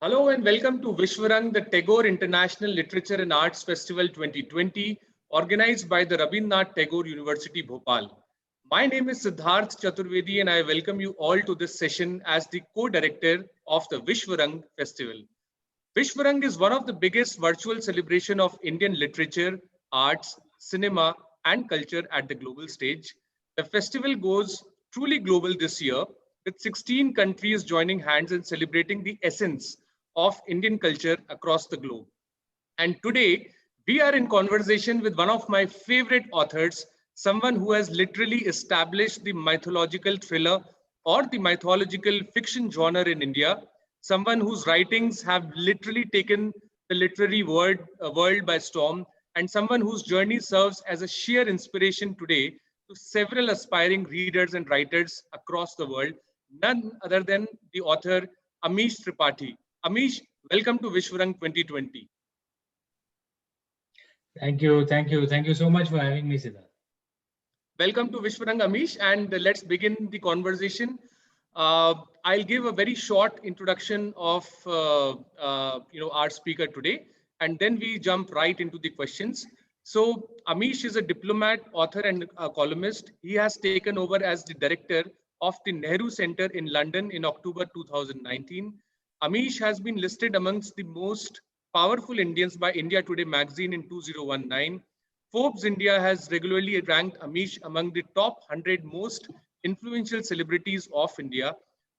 Hello and welcome to Vishwarang, the Tagore International Literature and Arts Festival 2020, organized by the Rabindranath Tagore University, Bhopal. My name is Siddharth Chaturvedi and I welcome you all to this session as the co-director of the Vishwarang Festival. Vishwarang is one of the biggest virtual celebration of Indian literature, arts, cinema, and culture at the global stage. The festival goes truly global this year, with 16 countries joining hands and celebrating the essence of Indian culture across the globe. And today, we are in conversation with one of my favorite authors, someone who has literally established the mythological thriller or the mythological fiction genre in India, someone whose writings have literally taken the literary world by storm, and someone whose journey serves as a sheer inspiration today to several aspiring readers and writers across the world, none other than the author Amish Tripathi. Amish, welcome to Vishwarang 2020. Thank you so much for having me, Siddharth. Welcome to Vishwarang, Amish, and let's begin the conversation. I'll give a very short introduction of our speaker today, and then we jump right into the questions. So Amish is a diplomat, author, and a columnist. He has taken over as the director of the Nehru Center in London in October 2019. Amish has been listed amongst the most powerful Indians by India Today magazine in 2019. Forbes India has regularly ranked Amish among the top 100 most influential celebrities of India.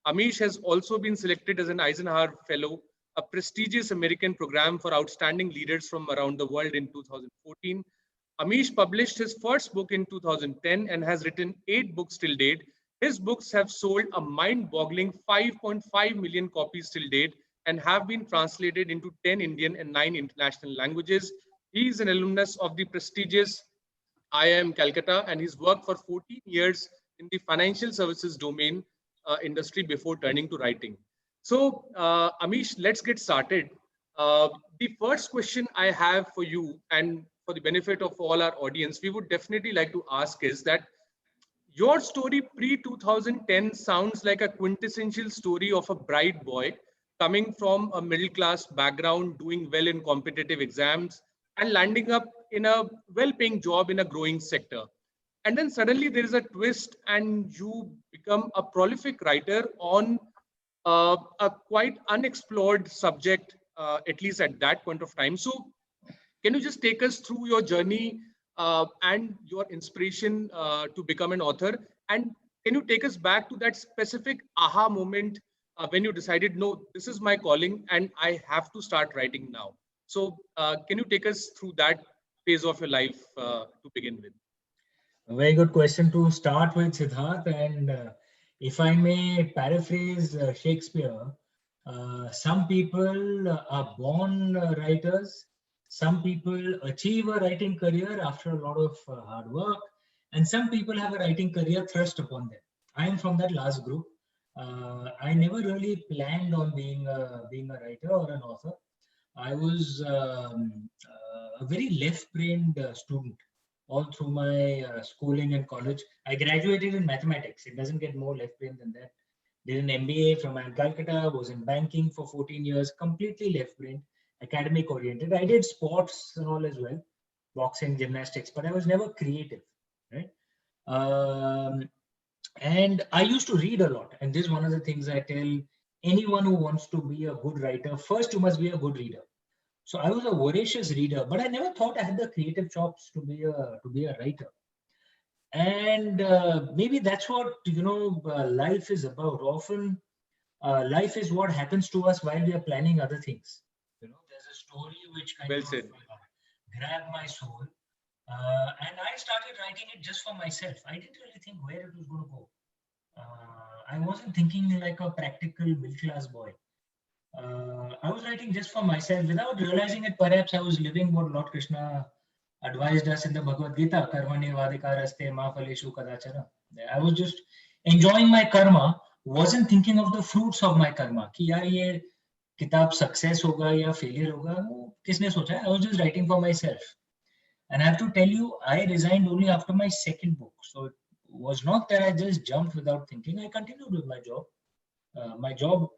Amish has also been selected as an Eisenhower Fellow, a prestigious American program for outstanding leaders from around the world in 2014. Amish published his first book in 2010 and has written 8 books till date. His books have sold a mind-boggling 5.5 million copies till date and have been translated into 10 Indian and 9 international languages. He is an alumnus of the prestigious IIM Calcutta, and he's worked for 14 years in the financial services domain industry before turning to writing. So, Amish, let's get started. The first question I have for you, and for the benefit of all our audience, we would definitely like to ask is that your story pre-2010 sounds like a quintessential story of a bright boy coming from a middle-class background, doing well in competitive exams, and landing up in a well-paying job in a growing sector. And then suddenly there is a twist and you become a prolific writer on a quite unexplored subject, at least at that point of time. So can you just take us through your journey and your inspiration to become an author? And can you take us back to that specific aha moment when you decided, no, this is my calling and I have to start writing now? So can you take us through that phase of your life to begin with? A very good question to start with, Siddharth. And if I may paraphrase Shakespeare, some people are born writers, some people achieve a writing career after a lot of hard work, and some people have a writing career thrust upon them. I am from that last group. I never really planned on being a writer or an author. I was a very left-brained student all through my schooling and college. I graduated in mathematics. It doesn't get more left-brained than that. Did an MBA from Calcutta, was in banking for 14 years, completely left-brained, academic-oriented. I did sports and all as well, boxing, gymnastics, but I was never creative, right? And I used to read a lot. And this is one of the things I tell anyone who wants to be a good writer. First, you must be a good reader. So I was a voracious reader, but I never thought I had the creative chops to be a writer. And maybe that's what life is about. Often, life is what happens to us while we are planning other things. There's a story which kind of grabbed my soul, and I started writing it just for myself. I didn't really think where it was going to go. I wasn't thinking like a practical middle-class boy. I was writing just for myself without realizing it. Perhaps I was living what Lord Krishna advised us in the Bhagavad Gita, karmane vadikaraste ma phaleshu kadachana. I was just enjoying my karma, wasn't thinking of the fruits of my karma. कि यार ये किताब success होगा या failure होगा, वो किसने सोचा है? I was just writing for myself. And I have to tell you, I resigned only after my second book. So it was not that I just jumped without thinking. I continued with my job. My job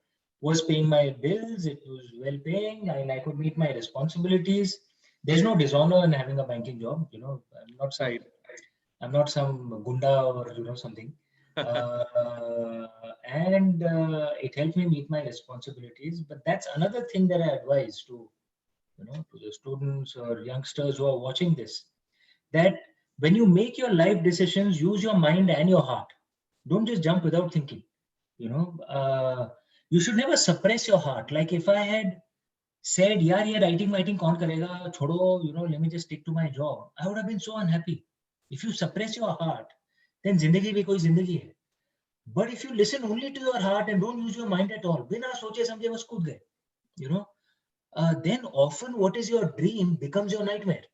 was paying my bills. It was well paying, and I could meet my responsibilities. There's no dishonor in having a banking job. Right. I'm not some gunda or something. And it helped me meet my responsibilities. But that's another thing that I advise to to the students or youngsters who are watching this, that when you make your life decisions, use your mind and your heart. Don't just jump without thinking. You should never suppress your heart. Like if I had said, "Yaar, ye writing kaun karega? Chodo, let me just stick to my job," I would have been so unhappy. If you suppress your heart, then zindagi bhi koi zindagi hai. But if you listen only to your heart and don't use your mind at all, bina soche samjhe bas kood gaye, then often what is your dream becomes your nightmare.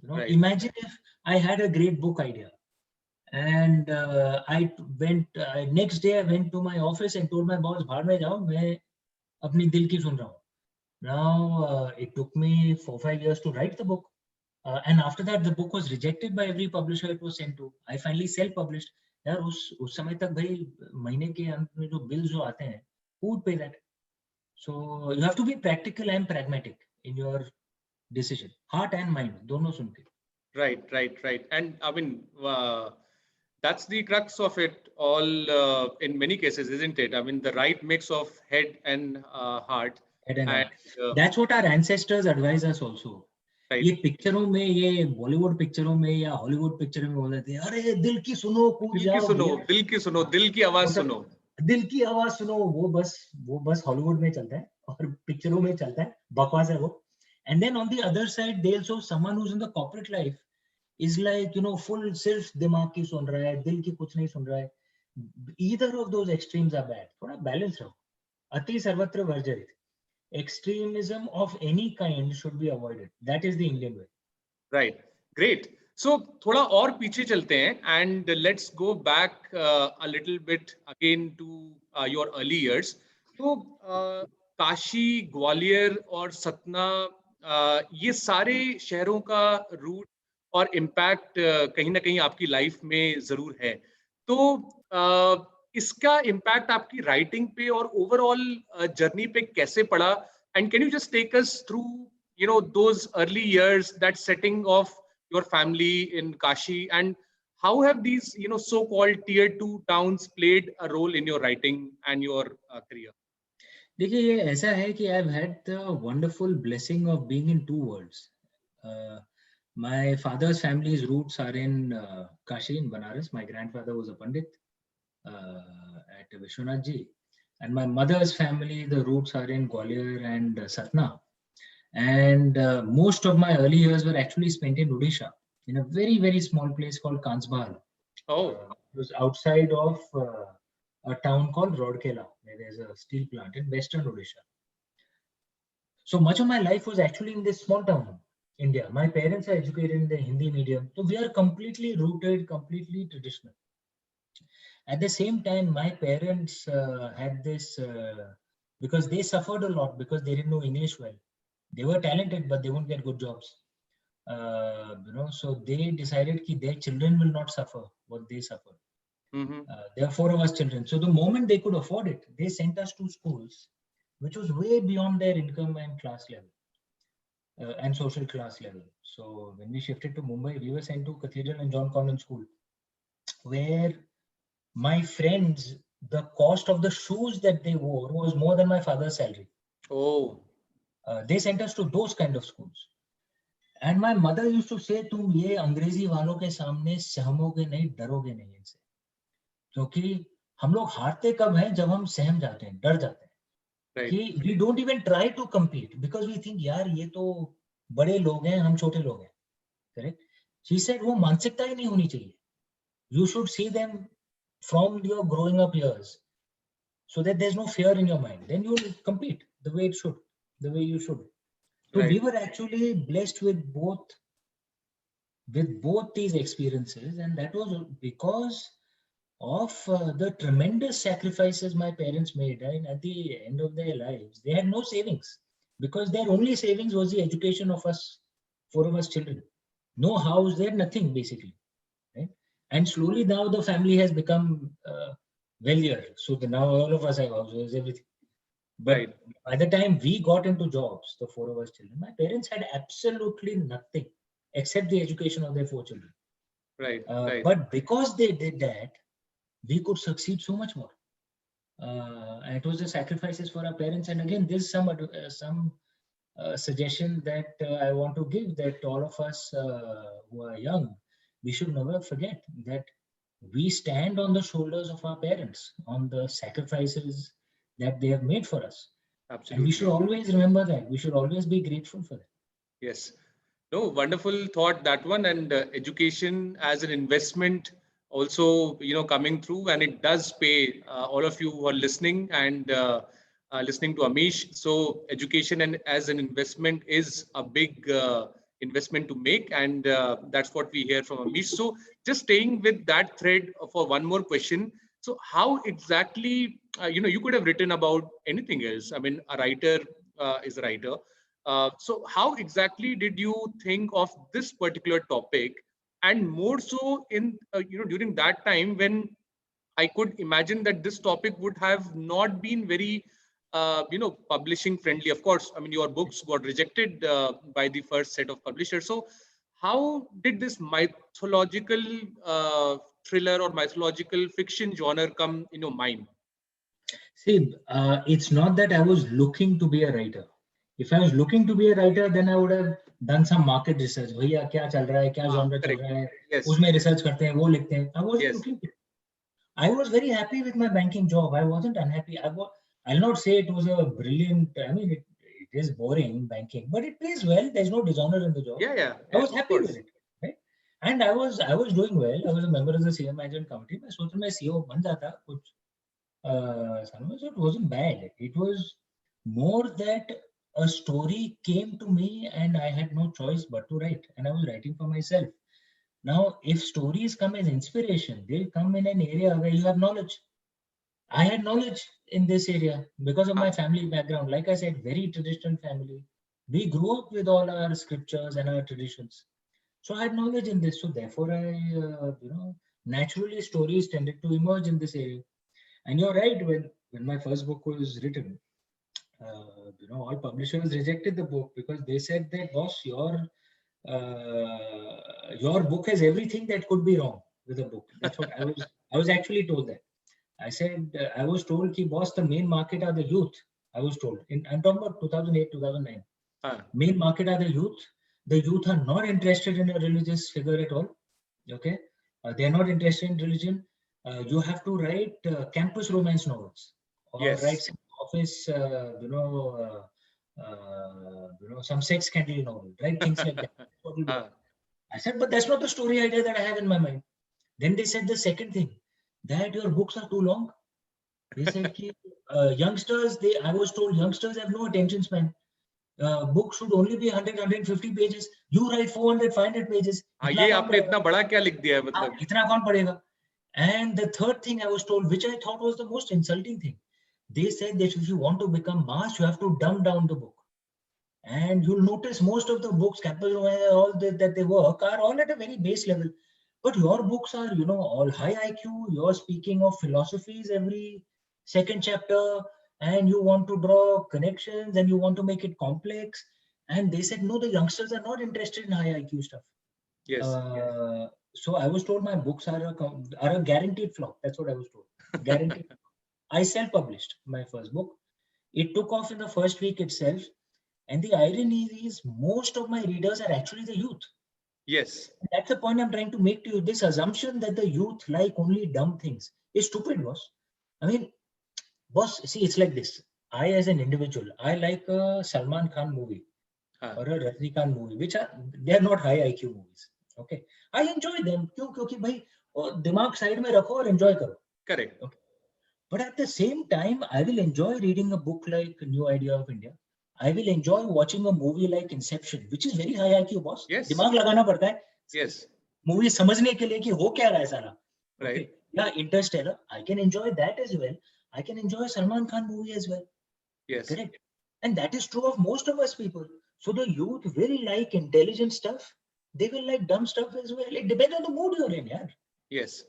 Right. Imagine if I had a great book idea, and next day I went to my office and told my boss, "Bhar mein jao, main apni dil ki sun raha hu." Now it took me 4-5 years to write the book, and after that the book was rejected by every publisher it was sent to. I finally self-published. यार उस समय तक भाई महीने के अंत में जो बिल्स जो आते हैं, who would pay that? So you have to be practical and pragmatic in your decision, heart and mind, dono sun ke. Right. And I mean, that's the crux of it all in many cases, isn't it? I mean, the right mix of head and heart. Head and heart. That's what our ancestors advise us also. Right. ये पिक्चरों में, ये बॉलीवुड पिक्चरों में या Hollywood picture में बोलते थे, अरे दिल की सुनो, कूद जाओ, दिल की सुनो, दिल की आवाज सुनो, दिल की आवाज सुनो. वो बस हॉलीवुड में चलता है और पिक्चरों में चलता है, बकवास है वो. And then on the other side, they also someone who's in the corporate life is like, full सिर्फ दिमाग की सुन रहा है, दिल की कुछ नहीं सुन रहा है. Either of those extremes are bad. थोड़ा balance रहो. अति सर्वत्र वर्जयेत. Extremism of any kind should be avoided. That is the Indian way. Right. Great. So थोड़ा और पीछे चलते हैं and let's go back a little bit again to your early years. तो काशी, ग्वालियर और सतना, ये सारे शहरों का रूट और इम्पैक्ट कहीं ना कहीं आपकी लाइफ में जरूर है. तो इसका इम्पैक्ट आपकी राइटिंग पे और ओवरऑल जर्नी पे कैसे पड़ा? And can you just take us through those early years, that setting of your family in Kashi, and how have these so-called tier 2 towns played a role in your writing and your career? देखिए, ये ऐसा है कि I've had the wonderful blessing of being in two worlds. My father's family's roots are in Kashi, in Banaras. My grandfather was a Pandit at Vishwanath Ji. And my mother's family, the roots are in Gwalior and Satna. And most of my early years were actually spent in Odisha, in a very, very small place called Kansbahal. It was outside of a town called Rourkela, where there's a steel plant in western Odisha. So much of my life was actually in this small town, India. My parents are educated in the Hindi medium. So we are completely rooted, completely traditional. At the same time, my parents had this, because they suffered a lot because they didn't know English well. They were talented, but they won't get good jobs. So they decided that their children will not suffer what they suffered. There are 4 of us children. So the moment they could afford it, they sent us to schools, which was way beyond their income and class level and social class level. So when we shifted to Mumbai, we were sent to Cathedral and John Convent School, where my friends, the cost of the shoes that they wore was more than my father's salary. They sent us to those kind of schools. And my mother used to say, तुम ये अंग्रेजी वालों के सामने सहमोगे नहीं, डरोगे नहीं इनसे, क्योंकि हम लोग हारते कब हैं? जब हम सहम जाते हैं, डर जाते हैं. कि we don't even try to compete because we think यार ये तो बड़े लोग हैं, हम छोटे लोग हैं. Correct? She said वो मानसिकता ही नहीं होनी चाहिए. You should see them from your growing up years, so that there's no fear in your mind. Then you will compete the way it should, the way you should. So we were actually blessed with both these experiences, and that was because of the tremendous sacrifices my parents made. Right? At the end of their lives, they had no savings because their only savings was the education of us, 4 of us children. No house, they had nothing basically. Right? And slowly now the family has become wealthier. So now all of us have houses, everything. But Right. by the time we got into jobs, the four of us children, my parents had absolutely nothing except the education of their four children. Right. But because they did that, we could succeed so much more. And it was the sacrifices for our parents. And again, there's some suggestion that I want to give, that all of us who are young, we should never forget that we stand on the shoulders of our parents, on the sacrifices that they have made for us. Absolutely. And we should always remember that. We should always be grateful for that. Yes. No, wonderful thought, that one. And education as an investment also, coming through, and it does pay. All of you who are listening and listening to Amish. So education and as an investment is a big investment to make, and that's what we hear from Amish. So just staying with that thread for one more question. So how exactly, you could have written about anything else. I mean, a writer is a writer. So how exactly did you think of this particular topic, and more so in during that time when I could imagine that this topic would have not been very publishing friendly. Of course, I mean, your books got rejected by the first set of publishers. So how did this mythological thriller or mythological fiction genre come in your mind? See, it's not that I was looking to be a writer. If I was looking to be a writer, then I would have done some market research. भैया क्या चल रहा है, क्या genre चल Correct. रहा है, Yes. उसमें research करते हैं, वो लिखते हैं. I wasn't Yes. looking to. I was very happy with my banking job. I wasn't unhappy. I'll not say it was a brilliant. I mean, it is boring banking, but it pays well. There's no dishonor in the job. Yeah. I was Of happy course. with it, right? And I was doing well. I was a member of the senior management committee. मैं सोच मैं CEO बन जाता कुछ. So it wasn't bad. It was more that a story came to me and I had no choice but to write, and I was writing for myself. Now, if stories come as inspiration, they'll come in an area where you have knowledge. I had knowledge in this area because of my family background. Like I said, very traditional family. We grew up with all our scriptures and our traditions. So I had knowledge in this. So therefore, naturally stories tended to emerge in this area. And you're right, when my first book was written, all publishers rejected the book because they said that, boss, your book has everything that could be wrong with a book. That's what I was actually told that. I said, I was told, ki, boss, the main market are the youth. I was told. I'm talking about 2008, 2009. Main market are the youth. The youth are not interested in a religious figure at all. Okay. They're not interested in religion. You have to write campus romance novels, or write some office, some sex scandal novel, right? Things like that. I said, but that's not the story idea that I have in my mind. Then they said the second thing, that your books are too long. They said, youngsters, I was told youngsters have no attention span. Books should only be 100, 150 pages. You write 400, 500 pages. ये आपने इतना बड़ा क्या लिख दिया है मतलब? इतना कौन पढ़ेगा? And the third thing I was told, which I thought was the most insulting thing, they said that if you want to become mass, you have to dumb down the book. And you'll notice most of the books, Capital, all that they work are all at a very base level. But your books are, all high IQ. You're speaking of philosophies every second chapter, and you want to draw connections and you want to make it complex. And they said, no, the youngsters are not interested in high IQ stuff. Yes. So I was told my books are a guaranteed flop. That's what I was told. Guaranteed. I self-published my first book. It took off in the first week itself. And the irony is most of my readers are actually the youth. Yes. That's the point I'm trying to make to you. This assumption that the youth like only dumb things is stupid, boss. I mean, boss, see, it's like this. I, as an individual, I like a Salman Khan movie or a Rajnikant movie, which they're not high IQ movies. Okay. I enjoy them. Because bhai, dimag side mein rakho aur enjoy karo. Correct. Okay. But at the same time, I will enjoy reading a book like New Idea of India. I will enjoy watching a movie like Inception, which is very high IQ, boss. Yes. दिमाग लगाना पड़ता है. Yes. Movie समझने के लिए कि हो क्या रहा है सारा. Right. Okay. Yeah, Interstellar. I can enjoy that as well. I can enjoy Salman Khan movie as well. Yes. Correct. And that is true of most of us people. So the youth will like intelligent stuff. They will like dumb stuff as well. It depends on the mood you're in, yeah. Yes.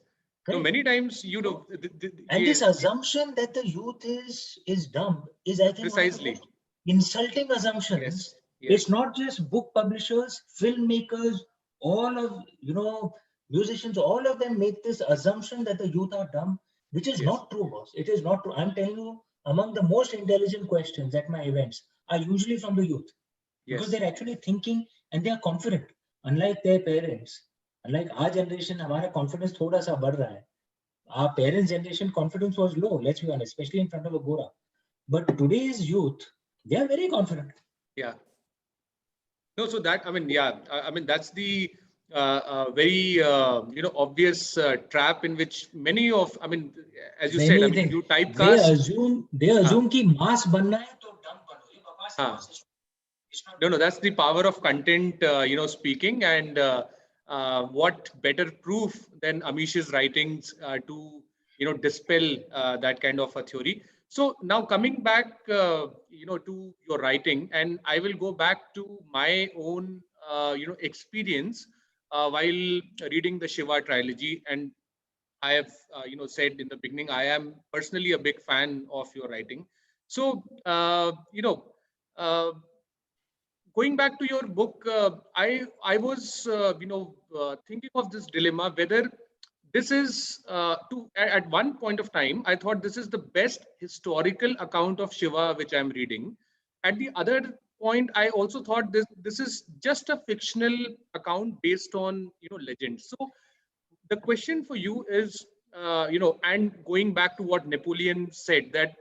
So many times, and this assumption that the youth is dumb is, I think, precisely one of the most insulting assumptions. Yes. It's not just book publishers, filmmakers, all of musicians, all of them make this assumption that the youth are dumb, which is not true, boss. It is not true. I'm telling you, among the most intelligent questions at my events are usually from the youth, because they're actually thinking and they are confident. Unlike their parents, unlike our generation, हमारा confidence थोड़ा सा बढ़ रहा है. Our parents' generation confidence was low, let's be honest, especially in front of a Gora. But today's youth, they are very confident. Yeah. No, so that, I mean, that's the very, obvious trap in which many of, I mean, as you said, I mean, you typecast. They assume कि mass बनना है तो dumb बनो. No, that's the power of content, speaking, and what better proof than Amish's writings to, dispel that kind of a theory. So now coming back, to your writing, and I will go back to my own, experience while reading the Shiva trilogy. And I have, said in the beginning, I am personally a big fan of your writing. So, going back to your book, I was, thinking of this dilemma, whether this is at one point of time, I thought this is the best historical account of Shiva which I'm reading. At the other point, I also thought this is just a fictional account based on legend. So the question for you is, and going back to what Napoleon said, that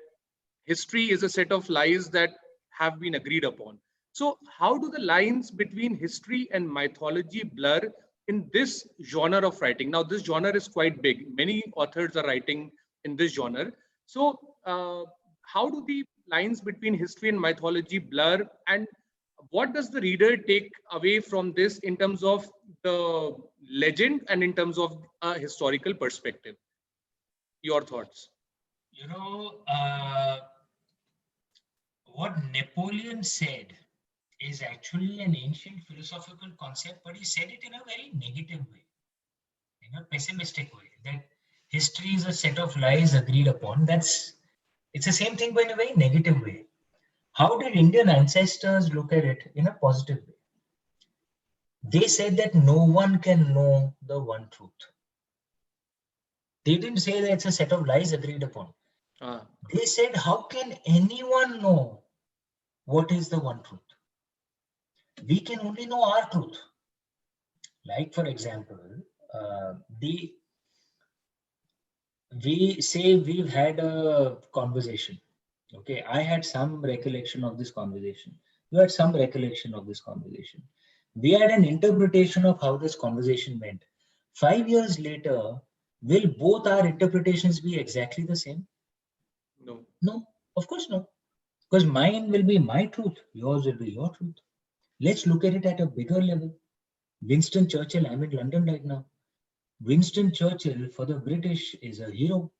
history is a set of lies that have been agreed upon. So how do the lines between history and mythology blur in this genre of writing? Now, this genre is quite big. Many authors are writing in this genre. So how do the lines between history and mythology blur? And what does the reader take away from this in terms of the legend and in terms of a historical perspective? Your thoughts? What Napoleon said is actually an ancient philosophical concept, but he said it in a very negative way, in a pessimistic way, that history is a set of lies agreed upon. It's the same thing, but in a very negative way. How did Indian ancestors look at it in a positive way? They said that no one can know the one truth. They didn't say that it's a set of lies agreed upon. They said, how can anyone know what is the one truth? We can only know our truth. Like, for example, we say we've had a conversation. Okay, I had some recollection of this conversation. You had some recollection of this conversation. We had an interpretation of how this conversation went. 5 years later, will both our interpretations be exactly the same? No. No, of course not. Because mine will be my truth, yours will be your truth. Let's look at it at a bigger level. Winston Churchill, I'm in London right now. Winston Churchill for the British is a hero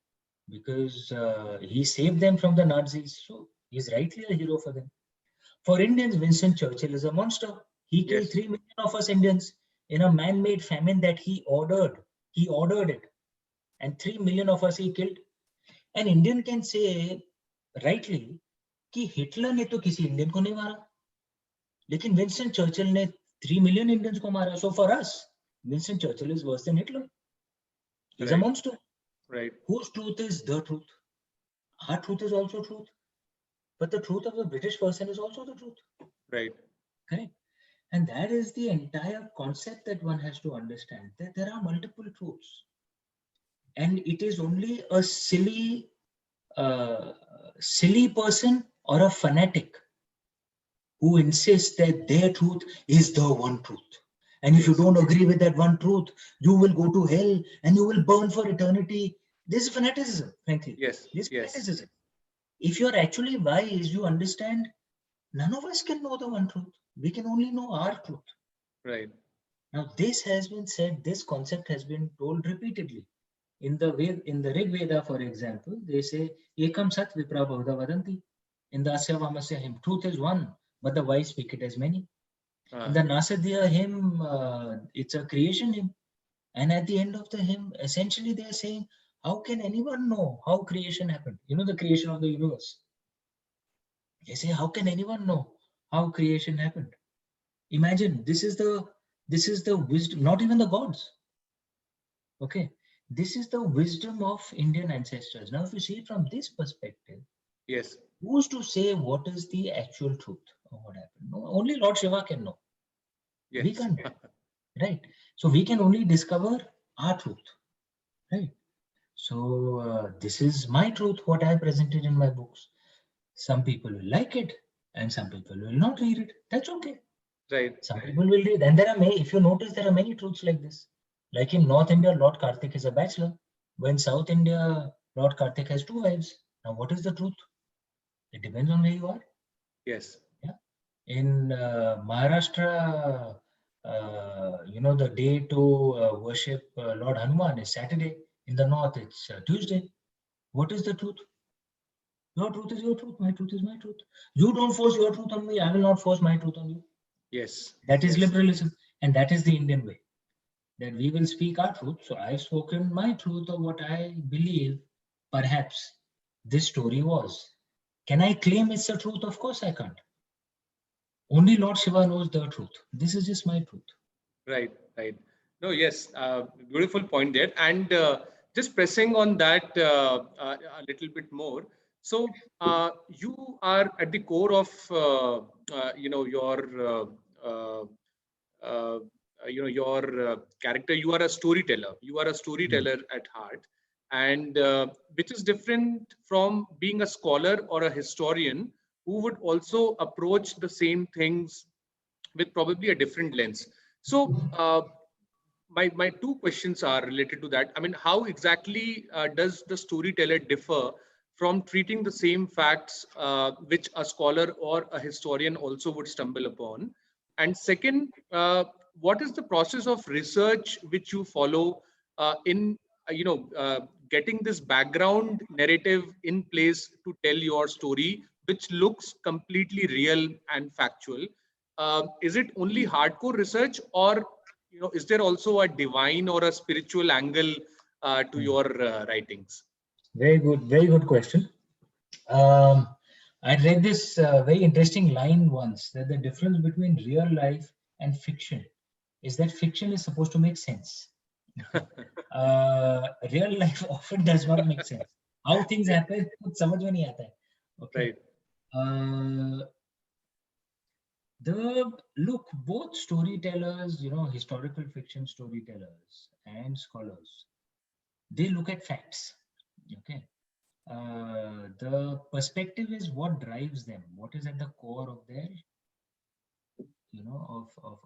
because he saved them from the Nazis. So he's rightly a hero for them. For Indians, Winston Churchill is a monster. He killed 3 million of us Indians in a man-made famine that he ordered. He ordered it. And 3 million of us he killed. An Indian can say rightly कि Hitler ने तो किसी Indian को नहीं मारा, लेकिन Winston Churchill ने 3 million Indians को मारा. So for us, Winston Churchill is worse than Hitler. He's a monster. Right. Whose truth is the truth? Our truth is also truth. But the truth of the British person is also the truth. Right. Correct. And that is the entire concept that one has to understand, that there are multiple truths. And it is only a silly person or a fanatic who insists that their truth is the one truth. And if you don't agree with that one truth, you will go to hell and you will burn for eternity. This is fanaticism, frankly. Yes. This is fanaticism. If you're actually wise, you understand none of us can know the one truth. We can only know our truth. Right. Now, this has been said, this concept has been told repeatedly. In the Rig Veda, for example, they say, Ekam Sat Vipra Bahudha Vadanti. In the Asya Vamasya hymn, truth is one, but the wise speak it as many. In the Nasadya hymn, it's a creation hymn. And at the end of the hymn, essentially they're saying, how can anyone know how creation happened? You know, the creation of the universe. They say, how can anyone know how creation happened? Imagine, this is the wisdom, not even the gods. Okay, this is the wisdom of Indian ancestors. Now, if you see it from this perspective, Yes. who's to say what is the actual truth of what happened? No, only Lord Shiva can know. We Yes. can't, right? So we can only discover our truth, right? So this is my truth, what I presented in my books. Some people will like it, and some people will not read it. That's okay. Right. Some people will read, and there are many. If you notice, there are many truths like this. Like in North India, Lord Karthik is a bachelor. When South India, Lord Karthik has 2 wives. Now, what is the truth? It depends on where you are. Yes. Yeah. In Maharashtra, the day to worship Lord Hanuman is Saturday. In the North, it's Tuesday. What is the truth? Your truth is your truth. My truth is my truth. You don't force your truth on me. I will not force my truth on you. Yes. That is Yes. liberalism. And that is the Indian way. That we will speak our truth. So I've spoken my truth of what I believe perhaps this story was. Can I claim it's the truth? Of course I can't. Only Lord Shiva knows the truth. This is just my truth. Right, right. No, yes, beautiful point there. And just pressing on that a little bit more. So you are at the core of your uh, character. You are a storyteller. You are a storyteller at heart, and which is different from being a scholar or a historian who would also approach the same things with probably a different lens. So my 2 questions are related to that. I mean, how exactly does the storyteller differ from treating the same facts which a scholar or a historian also would stumble upon? And second, what is the process of research which you follow in getting this background narrative in place to tell your story, which looks completely real and factual? Is it only hardcore research, or is there also a divine or a spiritual angle to your writings? Very good question. I read this very interesting line once, that the difference between real life and fiction is that fiction is supposed to make sense. Real life often does not make sense. How things Yeah, happen, कुछ समझ में नहीं आता है. Okay. right. Look, both storytellers, historical fiction storytellers and scholars, they look at facts. Okay. The perspective is what drives them, what is at the core of their,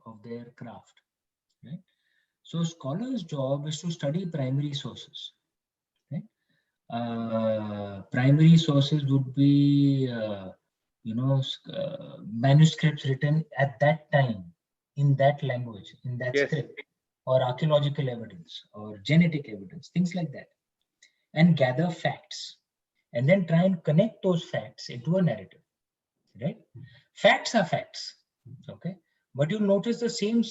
of their craft, right? So scholars' job is to study primary sources. Right? Primary sources would be, manuscripts written at that time in that language, in that Yes. script, or archaeological evidence, or genetic evidence, things like that, and gather facts, and then try and connect those facts into a narrative. Right? Facts are facts. Okay, but you'll notice the same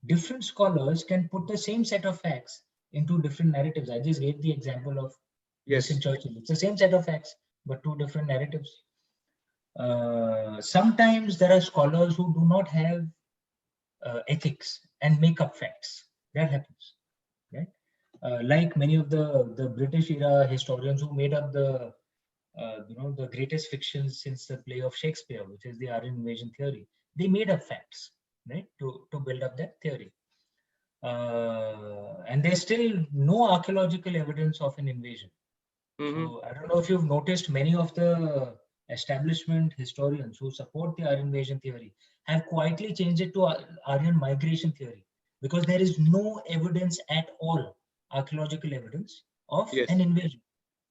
different scholars can put the same set of facts into different narratives. I just gave the example of Winston Yes. Churchill. It's the same set of facts, but 2 different narratives. Sometimes there are scholars who do not have ethics and make up facts. That happens, right? Like many of the British era historians who made up the greatest fiction since the play of Shakespeare, which is the Aryan invasion theory. They made up facts, right, to build up that theory. And there's still no archaeological evidence of an invasion. Mm-hmm. So I don't know if you've noticed, many of the establishment historians who support the Aryan invasion theory have quietly changed it to Aryan migration theory, because there is no evidence at all, archaeological evidence of Yes. an invasion.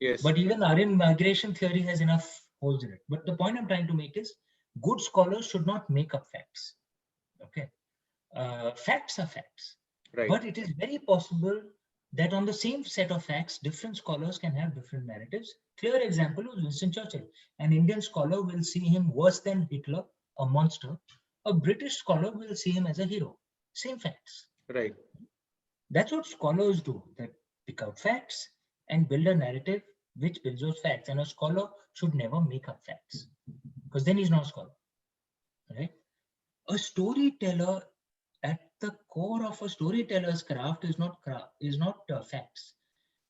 Yes. But even Aryan migration theory has enough holes in it. But the point I'm trying to make is, good scholars should not make up facts. Okay, facts are facts. Right. But it is very possible that on the same set of facts, different scholars can have different narratives. Clear example is Winston Churchill. An Indian scholar will see him worse than Hitler, a monster. A British scholar will see him as a hero. Same facts. Right. That's what scholars do. They pick out facts and build a narrative which builds those facts. And a scholar should never make up facts, because then he's not a scholar, right? A storyteller, at the core of a storyteller's craft is not facts.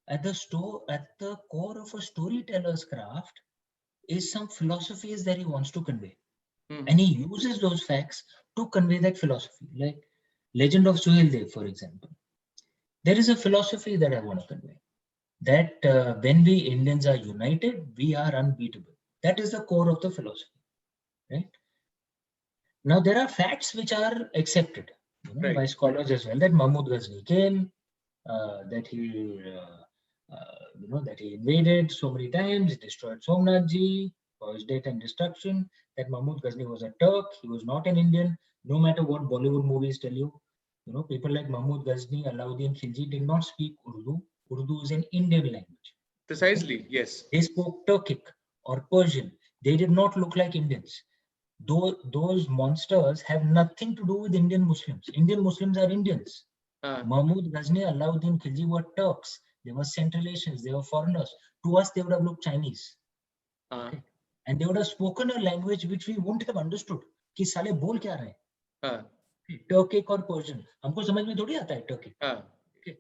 At the core of a storyteller's craft is some philosophies that he wants to convey, and he uses those facts to convey that philosophy. Like Legend of Suhaildev, for example. There is a philosophy that I want to convey, that when we Indians are united, we are unbeatable. That is the core of the philosophy, right? Now, there are facts which are accepted by scholars as well, that Mahmud Ghazni came, that he invaded so many times, destroyed Somnathji for his death and destruction, that Mahmud Ghazni was a Turk, he was not an Indian. No matter what Bollywood movies tell you, people like Mahmud Ghazni, Alauddin Khilji did not speak Urdu. Urdu is an Indian language. Precisely, yes. They spoke Turkic or Persian. They did not look like Indians. Those monsters have nothing to do with Indian Muslims. Indian Muslims are Indians. Mahmud Ghazni, Alauddin Khilji were Turks. They were Central Asians. They were foreigners. To us, they would have looked Chinese. Okay? And they would have spoken a language which we wouldn't have understood. कि साले बोल क्या रहे हैं? Turkic or Persian. हमको समझ में थोड़ी आता है Turkic. Okay.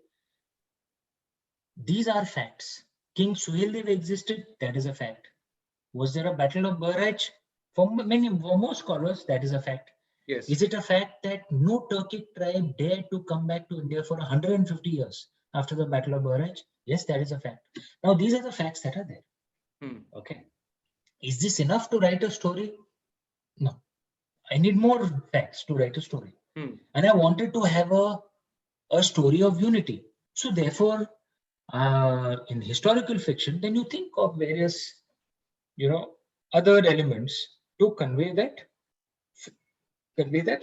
These are facts. King Suhaildev existed. That is a fact. Was there a Battle of Barraj? For most scholars, that is a fact. Yes. Is it a fact that no Turkic tribe dared to come back to India for 150 years after the Battle of Barraj? Yes, that is a fact. Now, these are the facts that are there. Okay. Is this enough to write a story? No. I need more facts to write a story. And I wanted to have a story of unity. So therefore, in historical fiction, then you think of various, other elements to convey that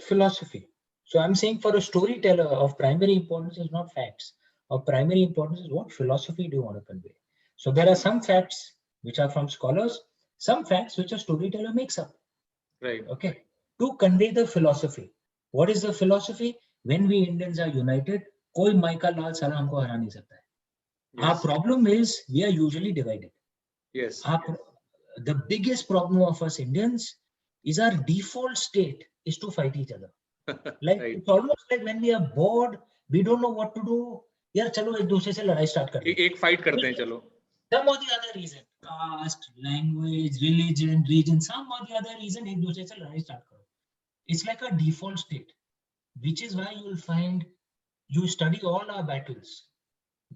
philosophy. So I'm saying for a storyteller, of primary importance is not facts. Of primary importance is what philosophy do you want to convey. So there are some facts which are from scholars, some facts which a storyteller makes up. Right. Okay. To convey the philosophy. What is the philosophy? When we Indians are united, koi Maika Lal Sala humko hara nahi sakta hai. Our problem is we are usually divided. Yes. The biggest problem of us Indians is our default state is to fight each other. Like it's almost like when we are bored, we don't know what to do. यार चलो एक दूसरे से लड़ाई start करते हैं. एक fight करते हैं चलो. Some or the other reason, caste, language, religion, region, some or the other reason एक दूसरे से लड़ाई स्टार्ट करो. It's like a default state, which is why you will find you study all our battles,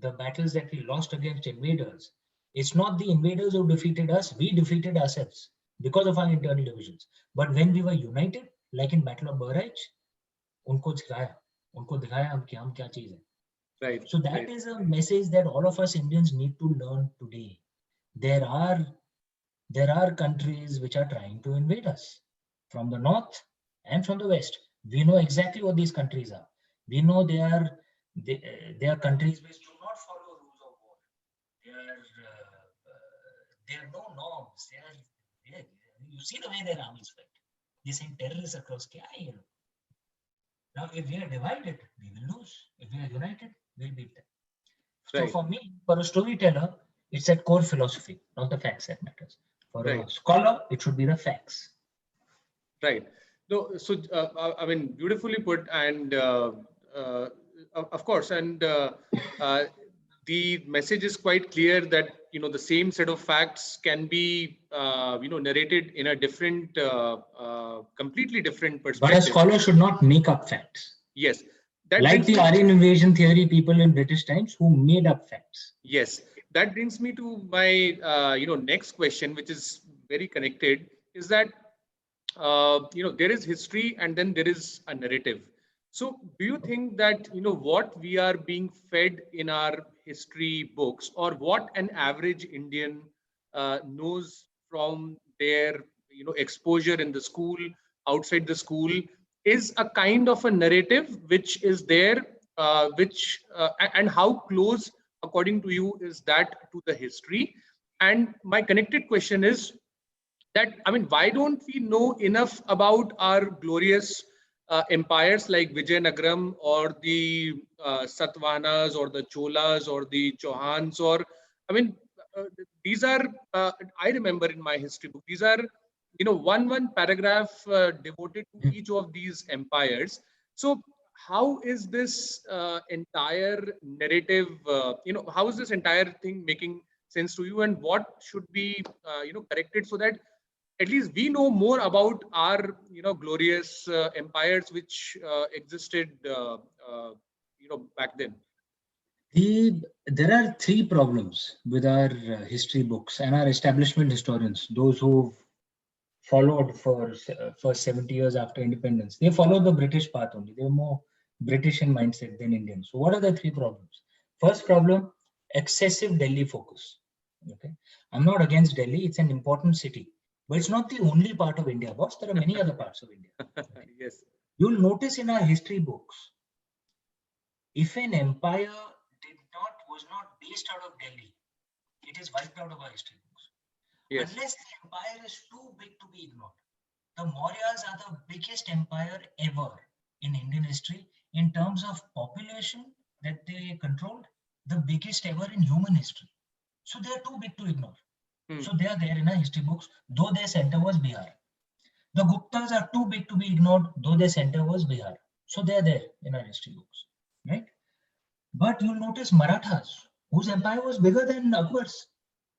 the battles that we lost against invaders. It's not the invaders who defeated us, we defeated ourselves because of our internal divisions. But when we were united, like in Battle of Barraj, उनको दिखाया हम क्या चीज है. Right. So that is a message that all of us Indians need to learn today. There are countries which are trying to invade us from the north and from the west. We know exactly what these countries are. We know they are countries which do not follow rules of war. There are no norms. You see the way their armies fight. They send terrorists across. Now, if we are divided, we will lose. If we are united, we'll beat them. So for me, for a storyteller, it's that core philosophy, not the facts that matters. For a scholar, it should be the facts. Right. No, so I mean, beautifully put, and of course, and the message is quite clear that the same set of facts can be narrated in a different, completely different perspective. But a scholar should not make up facts. Yes. Like the Aryan invasion theory people in British times who made up facts. Yes, that brings me to my next question, which is very connected. Is that there is history and then there is a narrative. So do you think that what we are being fed in our history books, or what an average Indian knows from their exposure in the school, outside the school, is a kind of a narrative which is there, and how close, according to you, is that to the history? And my connected question is that, I mean, why don't we know enough about our glorious empires like Vijayanagaram or the Satavahanas or the Cholas or the Chauhans, or I mean, these are I remember in my history book, these are one paragraph devoted to each of these empires. So how is this entire narrative, how is this entire thing making sense to you, and what should be corrected so that at least we know more about our glorious empires which existed back then? There are three problems with our history books and our establishment historians, those who've followed for 70 years after independence. They followed the British path only. They were more British in mindset than Indian. So what are the three problems? First problem, excessive Delhi focus. Okay, I'm not against Delhi. It's an important city, but it's not the only part of India, boss. There are many other parts of India. Yes. You'll notice in our history books, if an empire was not based out of Delhi, it is wiped out of our history books. Yes. Unless the empire is too big to be ignored. The Mauryas are the biggest empire ever in Indian history in terms of population that they controlled, the biggest ever in human history. So they are too big to ignore. So they are there in our history books, though their center was Bihar. The Guptas are too big to be ignored, though their center was Bihar. So they are there in our history books, right? But you'll notice Marathas, whose empire was bigger than Akbar's.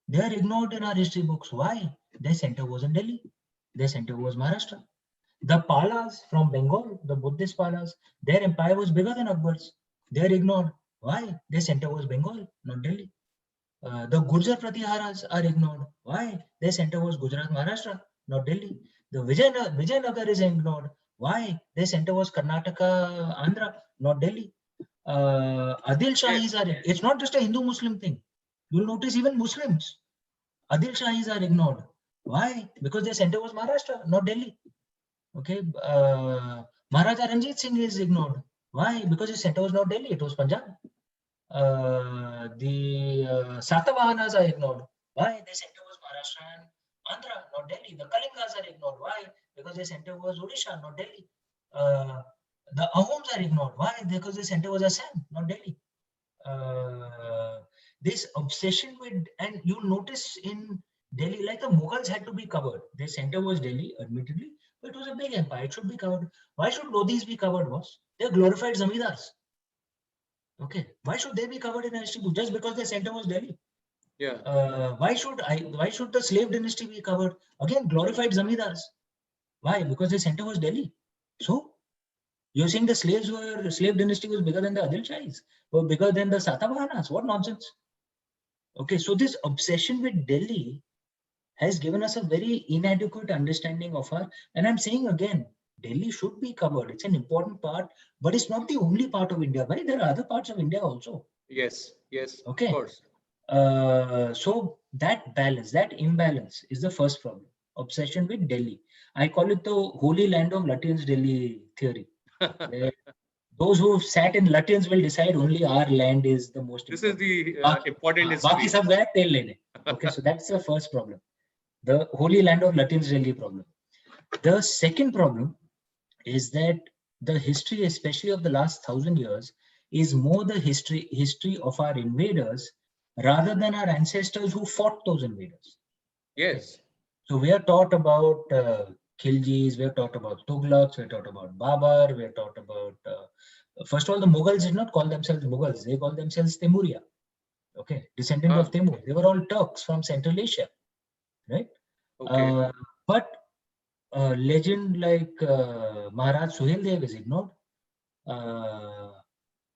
They are ignored in our history books. Why? Their center was in Delhi. Their center was Maharashtra. The Palas from Bengal, the Buddhist Palas, their empire was bigger than Akbar's. They are ignored. Why? Their center was Bengal, not Delhi. The Gurjar Pratiharas are ignored. Why? Their center was Gujarat, Maharashtra, not Delhi. The Vijayanagar is ignored. Why? Their center was Karnataka, Andhra, not Delhi. Adil Shahis are, it's not just a Hindu-Muslim thing. You'll notice even Muslims, Adil Shahis are ignored. Why? Because their center was Maharashtra, not Delhi. Okay. Maharaja Ranjit Singh is ignored. Why? Because his center was not Delhi, it was Punjab. The Satavahanas are ignored. Why? Their center was Maharashtra and Andhra, not Delhi. The Kalingas are ignored. Why? Because their center was Odisha, not Delhi. The Ahoms are ignored. Why? Because their center was Assam, not Delhi. This obsession with, and you'll notice in Delhi, like the Mughals had to be covered. Their center was Delhi, admittedly, but it was a big empire. It should be covered. Why should Lodhis be covered, boss? They're glorified zamindars. Okay, why should they be covered in a history book just because their center was Delhi? Yeah. Why should the slave dynasty be covered? Again, glorified zamindars. Why? Because their center was Delhi. So you're saying the slave dynasty was bigger than the Adil Shahis, or bigger than the Satavahanas? What nonsense! Okay, so this obsession with Delhi has given us a very inadequate understanding of her. And I'm saying again, Delhi should be covered. It's an important part, but it's not the only part of India, right? There are other parts of India also. Yes, yes, okay. Of course. So that balance, that imbalance is the first problem. Obsession with Delhi. I call it the holy land of Lutyens Delhi theory. Those who sat in Lutyens will decide only our land is the most important. This is the important history. Okay, so that's the first problem. The holy land of Lutyens Delhi problem. The second problem is that the history, especially of the last 1,000 years, is more the history of our invaders rather than our ancestors who fought those invaders. Yes. So we are taught about Khiljis, we are taught about Tughlaqs, we are taught about Babar, we are taught about, first of all, the Mughals did not call themselves Mughals, they called themselves Temuria. Okay, descendant of Timur. They were all Turks from Central Asia, right? Okay. But legend like Maharaj Suheldev is ignored.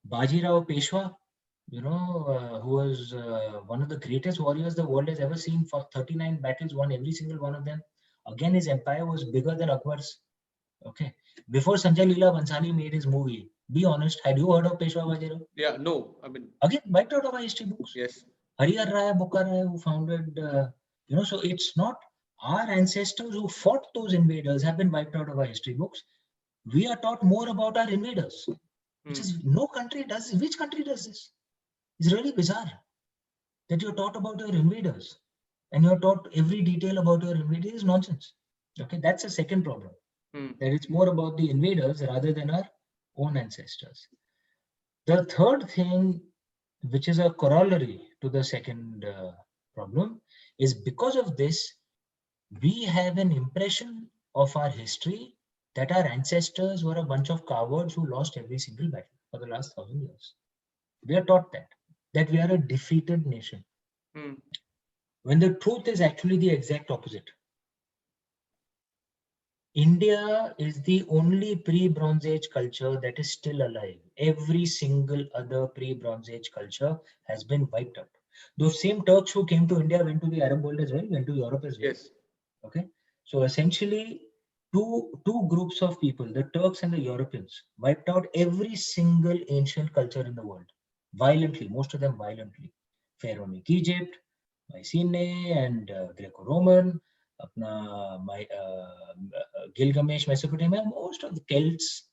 Bajirao Peshwa, who was one of the greatest warriors the world has ever seen, for 39 battles, won every single one of them. Again, his empire was bigger than Akbar's. Okay. Before Sanjay Leela Bhansali made his movie, be honest, had you heard of Peshwa Bajirao? Yeah, no. I mean, again, wiped out of our history books. Yes. Harihar Raya, Bukka Raya, who founded, so it's not our ancestors who fought those invaders have been wiped out of our history books. We are taught more about our invaders, which is no country does this. Which country does this? It's really bizarre that you're taught about your invaders and you're taught every detail about your invaders is nonsense. Okay, that's the second problem. That it's more about the invaders rather than our own ancestors. The third thing, which is a corollary to the second problem, is because of this, we have an impression of our history that our ancestors were a bunch of cowards who lost every single battle for the last 1,000 years. We are taught that we are a defeated nation. When the truth is actually the exact opposite. India is the only pre-Bronze Age culture that is still alive. Every single other pre-Bronze Age culture has been wiped out. Those same Turks who came to India went to the Arab world as well, went to Europe as well. Yes. Okay. So essentially, two groups of people, the Turks and the Europeans, wiped out every single ancient culture in the world. Violently, most of them violently. Pharaonic Egypt, Mycenae and Greco-Roman, Gilgamesh, Mesopotamia, most of the Celts,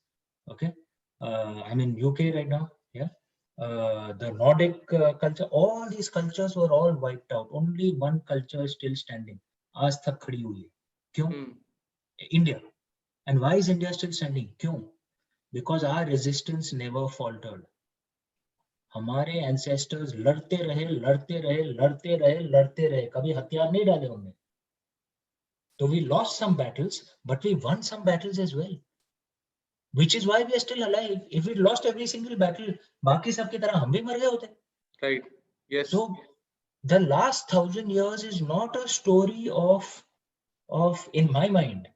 okay? I'm in UK right now, yeah? The Nordic culture, all these cultures were all wiped out. Only one culture is still standing. Aaj tak khadi hui hai. Kyun? India. And why is India still standing? Kyun? Because our resistance never faltered. हमारे ancestors लड़ते रहे, कभी हथियार नहीं डाले उन्होंने. So we lost some battles, but we won some battles as well. Which is why we are still alive. If we lost every single battle, बाकी सब की तरह हम भी मर गए होते. Right. Yes. So the last 1,000 years is not a story of, in my mind,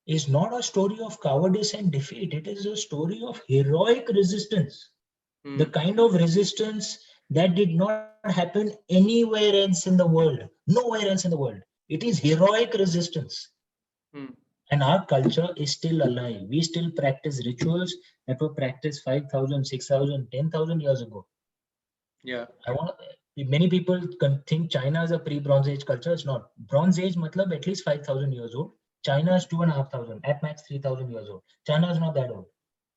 is not a story of cowardice and defeat. It is a story of heroic resistance. The kind of resistance that did not happen anywhere else in the world. Nowhere else in the world. It is heroic resistance. And our culture is still alive. We still practice rituals that were practiced 5,000, 6,000, 10,000 years ago. Yeah. Many people think China is a pre-Bronze Age culture. It's not. Bronze Age matlab at least 5,000 years old. China is 2,500, at max 3,000 years old. China is not that old.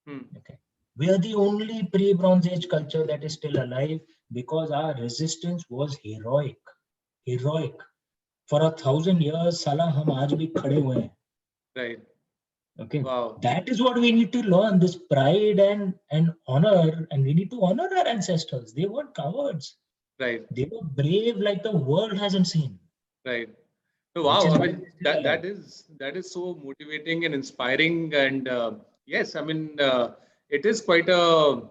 Okay. We are the only pre-Bronze Age culture that is still alive because our resistance was heroic. Heroic. For 1,000 years, Salah hum aaj bhi khade hue hain. Right. Okay. Wow. That is what we need to learn, this pride and honor, and we need to honor our ancestors. They weren't cowards. Right. They were brave like the world hasn't seen. Right. So, wow. I mean, that is so motivating and inspiring. And yes, I mean, it is quite a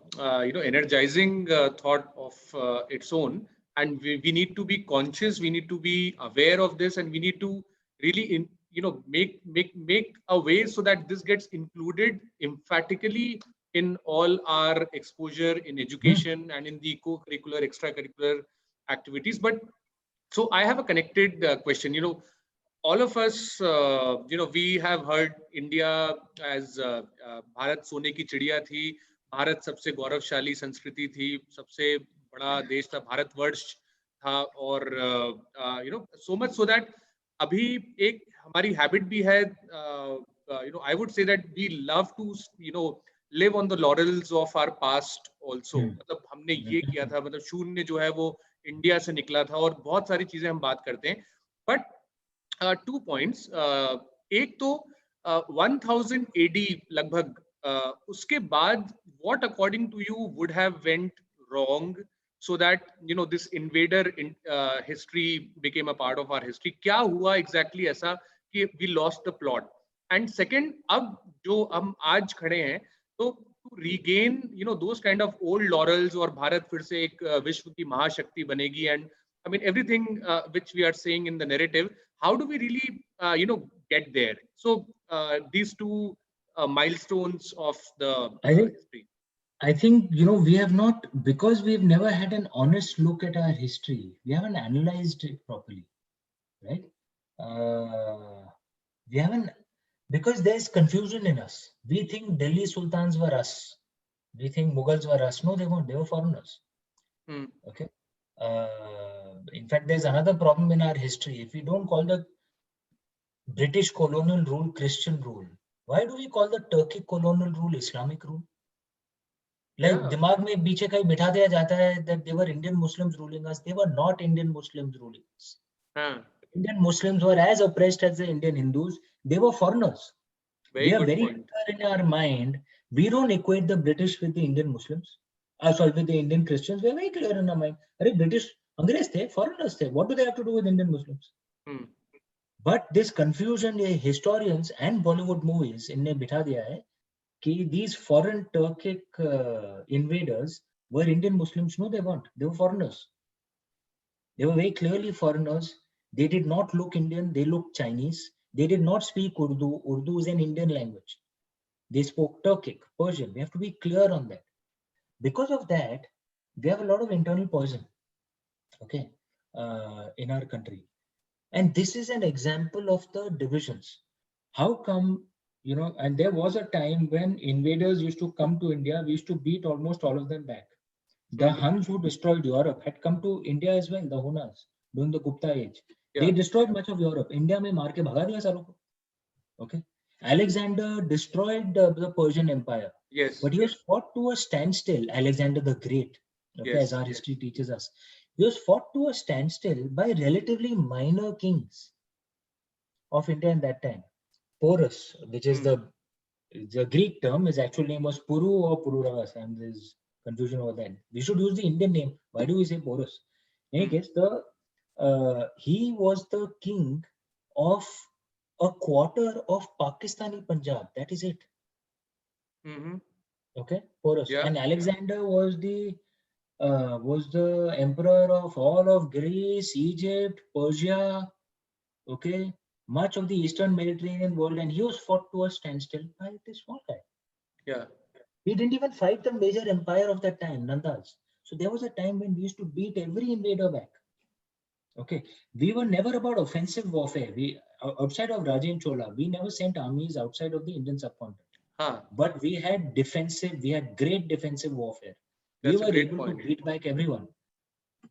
energizing thought of its own. And we need to be conscious. We need to be aware of this, and we need to really make a way so that this gets included emphatically in all our exposure in education and in the co-curricular, extracurricular activities. But so I have a connected question. All of us, we have heard India as Bharat सोने की चिड़िया थी, भारत सबसे गौरवशाली संस्कृति थी, सबसे बड़ा देश था, भारतवर्ष था, और so much so that अभी एक हमारी habit भी है, I would say that we love to live on the laurels of our past also. मतलब हमने ये किया था, मतलब शून्य जो है वो इंडिया से निकला था, और बहुत सारी चीजें हम बात करते हैं. But 2 points. एक तो 1000 AD लगभग, उसके बाद what according to you would have went wrong so that this invader history became a part of our history? क्या हुआ exactly ऐसा कि we lost the plot? And second, अब जो हम आज खड़े हैं, तो to regain those kind of old laurels, और भारत फिर से एक विश्व की महाशक्ति बनेगी, and I mean everything which we are saying in the narrative, how do we really get there? So these two milestones of the history. I think we have not, because we've never had an honest look at our history. We haven't analyzed it properly, right? We haven't, because there's confusion in us. We think Delhi Sultans were us. We think Mughals were us. No, they weren't. They were foreigners. Okay. In fact, there's another problem in our history. If we don't call the British colonial rule Christian rule, why do we call the Turkic colonial rule Islamic rule? Like दिमाग में पीछे कहीं बिठा दिया जाता है that they were Indian Muslims ruling us. They were not Indian Muslims ruling us. Indian Muslims were as oppressed as the Indian Hindus. They were foreigners. Very We are good very point. clear in our mind. We don't equate the British with the Indian Muslims. Sorry, with the Indian Christians. We are very clear in our mind. Are British, Angrez the, foreigners the. What do they have to do with Indian Muslims? Hmm. But this confusion, historians and Bollywood movies इनने बिठा दिया है कि these foreign Turkic invaders were Indian Muslims. No, they weren't. They were foreigners. They were very clearly foreigners. They did not look Indian. They looked Chinese. They did not speak Urdu. Urdu is an Indian language. They spoke Turkic, Persian. We have to be clear on that. Because of that, we have a lot of internal poison, okay, in our country. And this is an example of the divisions. How come, and there was a time when invaders used to come to India, we used to beat almost all of them back. The Huns who destroyed Europe had come to India as well, the Hunas, during the Gupta age. Yeah. They destroyed much of Europe. India mein maar ke bhaga diya saro ko. Okay. Alexander destroyed the Persian Empire. Yes. But he was fought to a standstill, Alexander the Great, okay, Yes. as our history teaches us. He was fought to a standstill by relatively minor kings of India in that time. Porus, which is the Greek term, his actual name was Puru or Pururavas, and there's confusion over that. We should use the Indian name. Why do we say Porus? In any case, he was the king of a quarter of Pakistani Punjab. That is it. Okay, Porus. Yeah. And Alexander was the emperor of all of Greece, Egypt, Persia, okay, much of the Eastern Mediterranean world, and he was fought to a standstill by this small guy. Yeah. He didn't even fight the major empire of that time, Nandas. So there was a time when we used to beat every invader back. Okay, we were never about offensive warfare. We outside of Rajendra Chola, we never sent armies outside of the Indian subcontinent. But we had great defensive warfare. We were able to beat back everyone.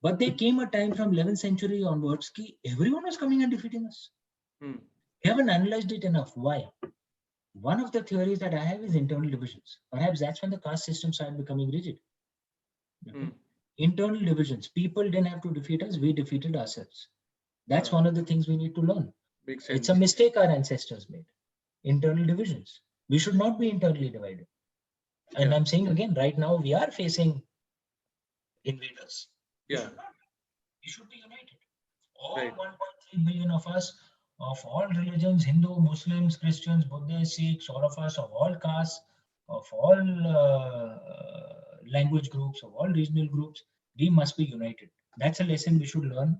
But there came a time from 11th century onwards, everyone was coming and defeating us. We haven't analyzed it enough. Why? One of the theories that I have is internal divisions. Perhaps that's when the caste system started becoming rigid. Okay? Internal divisions. People didn't have to defeat us, we defeated ourselves. That's one of the things we need to learn. Makes sense. It's a mistake our ancestors made. Internal divisions. We should not be internally divided. And I'm saying again, right now we are facing invaders. Yeah. We should be united. All 1.3 billion of us, of all religions, Hindu, Muslims, Christians, Buddhists, Sikhs, all of us, of all castes, of all language groups, of all regional groups, we must be united. That's a lesson we should learn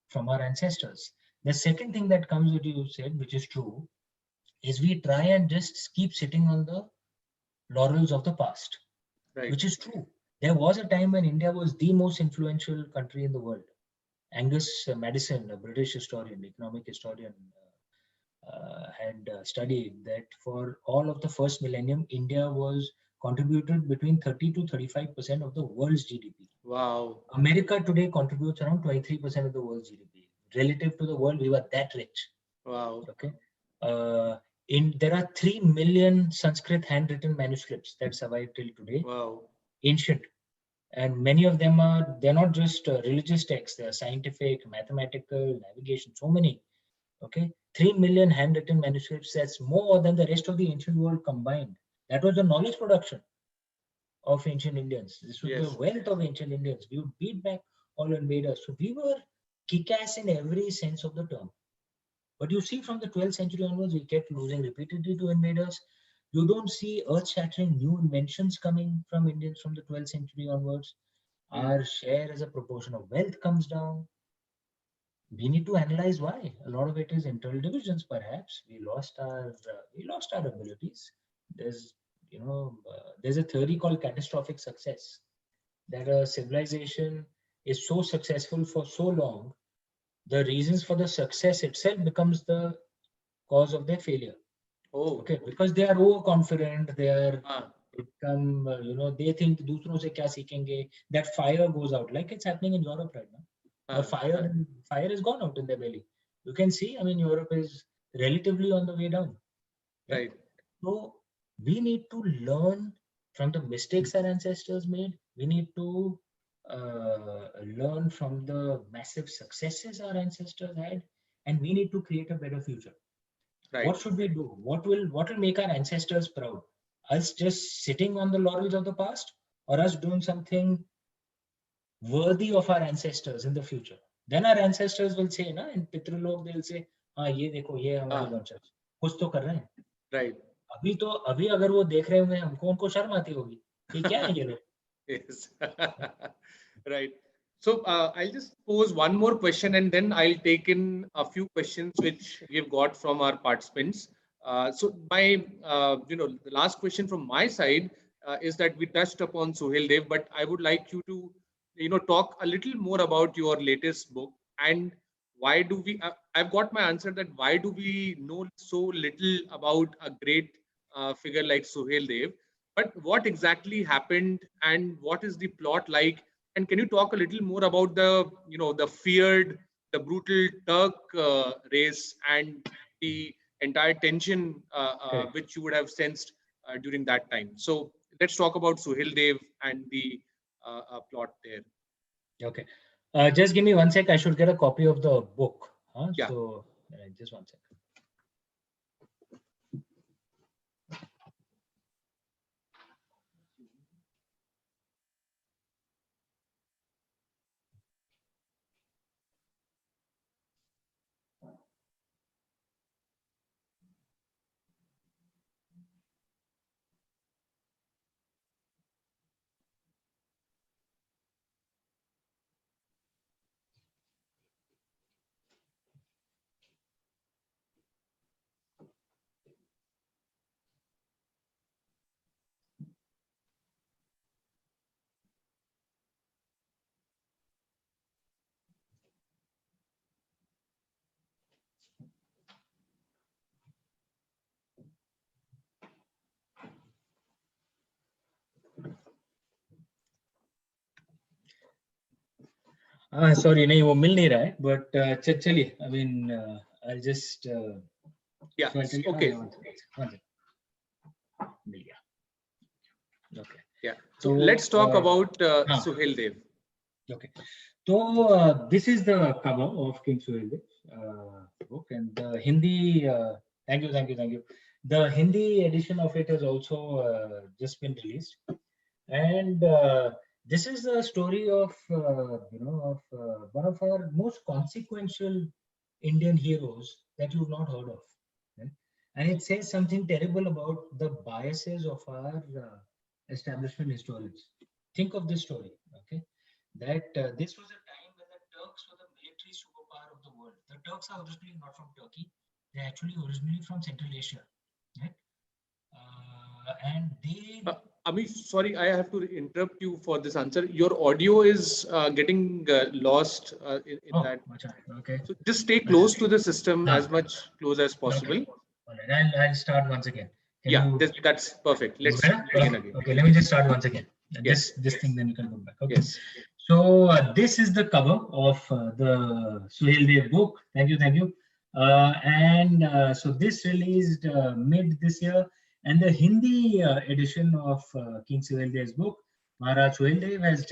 from our ancestors. The second thing that comes with you said, which is true, is we try and just keep sitting on the laurels of the past, which is true. There was a time when India was the most influential country in the world. Angus Madison, a British historian, economic historian, had studied that for all of the first millennium, India was contributed between 30 to 35% of the world's GDP. Wow. America today contributes around 23% of the world's GDP. Relative to the world, we were that rich. Wow. Okay. There are 3 million Sanskrit handwritten manuscripts that survive till today. Wow. Ancient. And many of them they're not just religious texts, they're scientific, mathematical, navigation, so many. Okay. 3 million handwritten manuscripts, that's more than the rest of the ancient world combined. That was the knowledge production of ancient Indians. This was the wealth of ancient Indians. We would beat back all invaders. So we were kick-ass in every sense of the term. But you see from the 12th century onwards, we kept losing repeatedly to invaders. You don't see earth-shattering new inventions coming from Indians from the 12th century onwards. Our share as a proportion of wealth comes down. We need to analyze why. A lot of it is internal divisions, perhaps. We lost our abilities. There's a theory called catastrophic success, that a civilization is so successful for so long, the reasons for the success itself becomes the cause of their failure. Okay, because they are overconfident, they are become, they think दूसरों से क्या सीखेंगे. That fire goes out, like it's happening in Europe right now. The fire has gone out in their belly. You can see, Europe is relatively on the way down. Right. So we need to learn from the mistakes our ancestors made. We need to learn from the massive successes our ancestors had, and we need to create a better future. Right. What should we do? What will make our ancestors proud? Us just sitting on the laurels of the past, or us doing something worthy of our ancestors in the future? Then our ancestors will say, na, in Pitrulok, they'll say, हाँ ये देखो ये हमारे वंशज कुछ तो कर रहे हैं. Right. अभी अगर वो देख रहे होंगे हमको, उनको शर्म आती होगी कि क्या है ये लोग. Yes. Right. So I'll just pose one more question and then I'll take in a few questions which we've got from our participants. So my, the last question from my side is that we touched upon Sohail Dev, but I would like you to, talk a little more about your latest book and why do we, I've got my answer that why do we know so little about a great figure like Sohail Dev? But what exactly happened and what is the plot like? And can you talk a little more about the feared, the brutal Turk race and the entire tension which you would have sensed during that time? So let's talk about Sohail Dev and the plot there. Okay. Just give me 1 sec. I should get a copy of the book. Yeah. So just 1 sec. Sorry, नहीं वो मिल नहीं रहा है, but चलिए, I mean I'll just yeah, okay. Okay. Yeah. So let's talk about Sohail Dev. Okay. So this is the cover of King Sohail Dev book, and the Hindi. Thank you. The Hindi edition of it has also just been released, and this is the story of one of our most consequential Indian heroes that you've not heard of, right? And it says something terrible about the biases of our establishment historians. Think of this story, okay? That this was a time when the Turks were the military superpower of the world. The Turks are originally not from Turkey; they're actually originally from Central Asia, right? And they. Amish, sorry, I have to interrupt you for this answer. Your audio is getting lost in that. Okay. So just stay close to the system as much close as possible. Okay. All right. I'll start once again. That's perfect. Let's begin again. Okay, let me just start once again. Yes. This thing, then you can go back. Okay. Yes. So this is the cover of the Sohail Dev book. Thank you. So this released mid this year, and the Hindi edition of King Sohail Dev's book, Maharaj Sohail Dev, has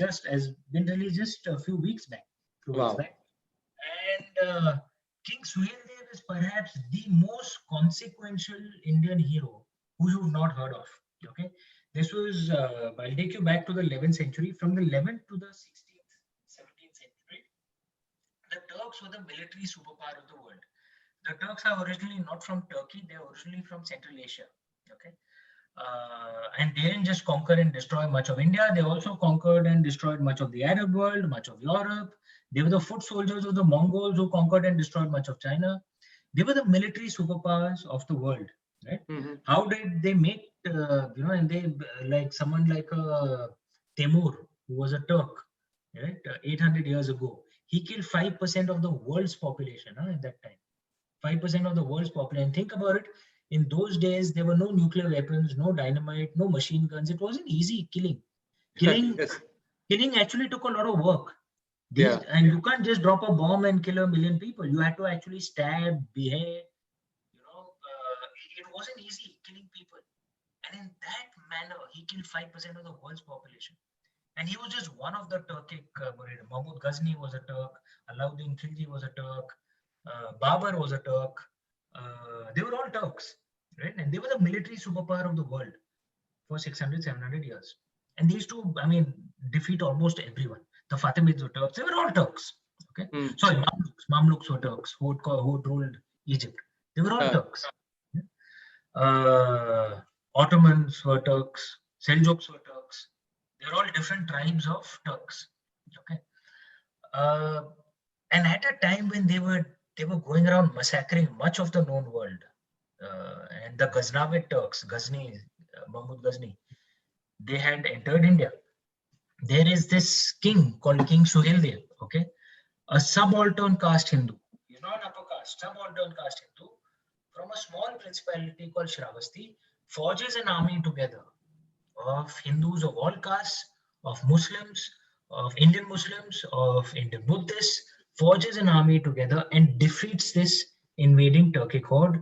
been released just a few weeks back. Wow. And King Sohail Dev is perhaps the most consequential Indian hero who you've not heard of. Okay, this was I'll take you back to the 11th century. From the 11th to the 16th, 17th century, the Turks were the military superpower of the world. The Turks are originally not from Turkey; they're originally from Central Asia. Okay, and they didn't just conquer and destroy much of India; they also conquered and destroyed much of the Arab world, much of Europe. They were the foot soldiers of the Mongols who conquered and destroyed much of China. They were the military superpowers of the world, right? Mm-hmm. How did they make, and they, like someone like Timur, who was a Turk, right? 800 years ago, he killed 5% of the world's population at that time. 5% of the world's population. Think about it. In those days, there were no nuclear weapons, no dynamite, no machine guns. It wasn't easy killing. Killing actually took a lot of work. And you can't just drop a bomb and kill 1 million people. You had to actually stab, behead. It wasn't easy killing people. And in that manner, he killed 5% of the world's population. And he was just one of the Turkic Mahmud Ghazni was a Turk. Alauddin Khilji was a Turk. Babur was a Turk. They were all Turks, right? And they were the military superpower of the world for 600, 700 years. And these two, I mean, defeat almost everyone. The Fatimids were Turks. They were all Turks. Okay. Sorry, Mamluks were Turks who ruled Egypt. They were all Turks. Ottomans were Turks. Seljuks were Turks. They're all different tribes of Turks. Okay. And at a time when they were going around massacring much of the known world, and the Ghaznavid Turks, Ghazni, Mahmud Ghazni, they had entered India. There is this king called King Suheldev, okay, a subaltern caste Hindu. He's not an upper caste, subaltern caste Hindu from a small principality called Shravasti, forges an army together of Hindus of all castes, of Muslims, of Indian Buddhists, forges an army together and defeats this invading Turkic horde,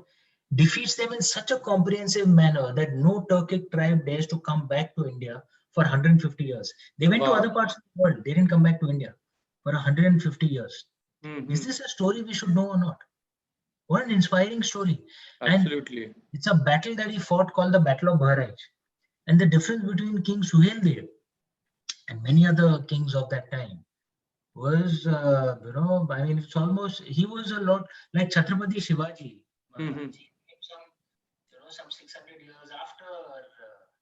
defeats them in such a comprehensive manner that no Turkic tribe dares to come back to India for 150 years. They went to other parts of the world. They didn't come back to India for 150 years. Is this a story we should know or not? What an inspiring story. Absolutely. And it's a battle that he fought called the Battle of Bahraj. And the difference between King Suheldev and many other kings of that time was, I mean, it's almost, he was a lot like Chhatrapati Shivaji. Some 600 years after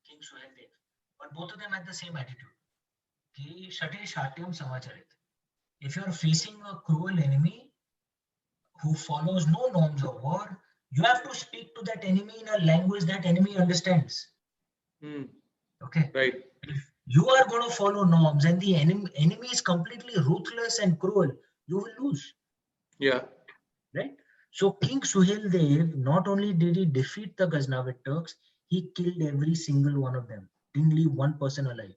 King Suheldev. But both of them had the same attitude. Ki Shate Shatyam Samacharit. If you're facing a cruel enemy who follows no norms of war, you have to speak to that enemy in a language that enemy understands. Okay. Right. If you are going to follow norms and the enemy is completely ruthless and cruel, you will lose. Yeah. Right. So King Suheldev, not only did he defeat the Ghaznavid Turks, he killed every single one of them. Didn't leave one person alive.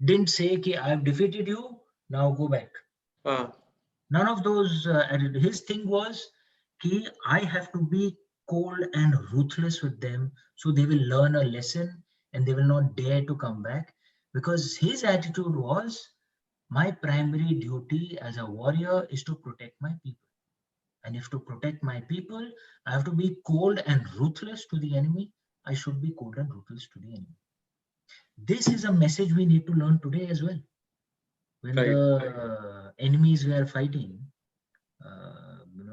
Didn't say, "Ki, I've defeated you, now go back." None of those. His thing was, "Ki, I have to be cold and ruthless with them so they will learn a lesson and they will not dare to come back." Because his attitude was, my primary duty as a warrior is to protect my people. And if to protect my people, I have to be cold and ruthless to the enemy, I should be cold and ruthless to the enemy. This is a message we need to learn today as well. When the enemies we are fighting,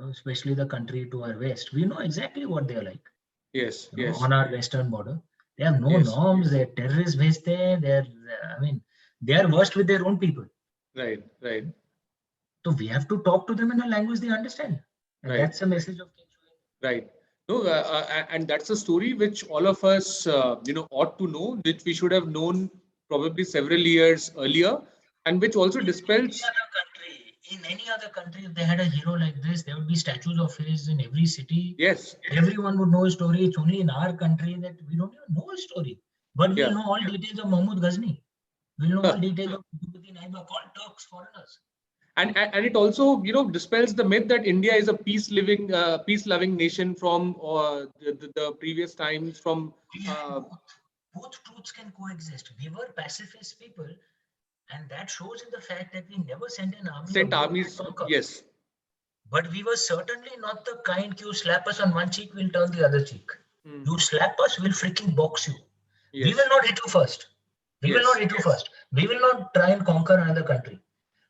especially the country to our west, we know exactly what they are like. Yes, on our western border. They have no norms, they're terrorists based there, they are worst with their own people. Right. So we have to talk to them in a language they understand. And that's the message of King Suheldev. Right. No, and that's a story which all of us, ought to know, which we should have known probably several years earlier, and which also dispels. In any other country, if they had a hero like this, there would be statues of his in every city. Yes. Everyone would know his story. It's only in our country that we don't even know his story. But we'll know all details of Mahmud Ghazni. We'll know all details of Qutbuddin Aibak, all Turks, foreigners. And it also, dispels the myth that India is a peace-loving nation from the previous times. From both truths can coexist. We were pacifist people, and that shows in the fact that we never sent an army. Sent armies, yes. But we were certainly not the kind you slap us on one cheek, we'll turn the other cheek. You slap us, we'll freaking box you. Yes. We will not hit you first. We will not hit you first. We will not try and conquer another country.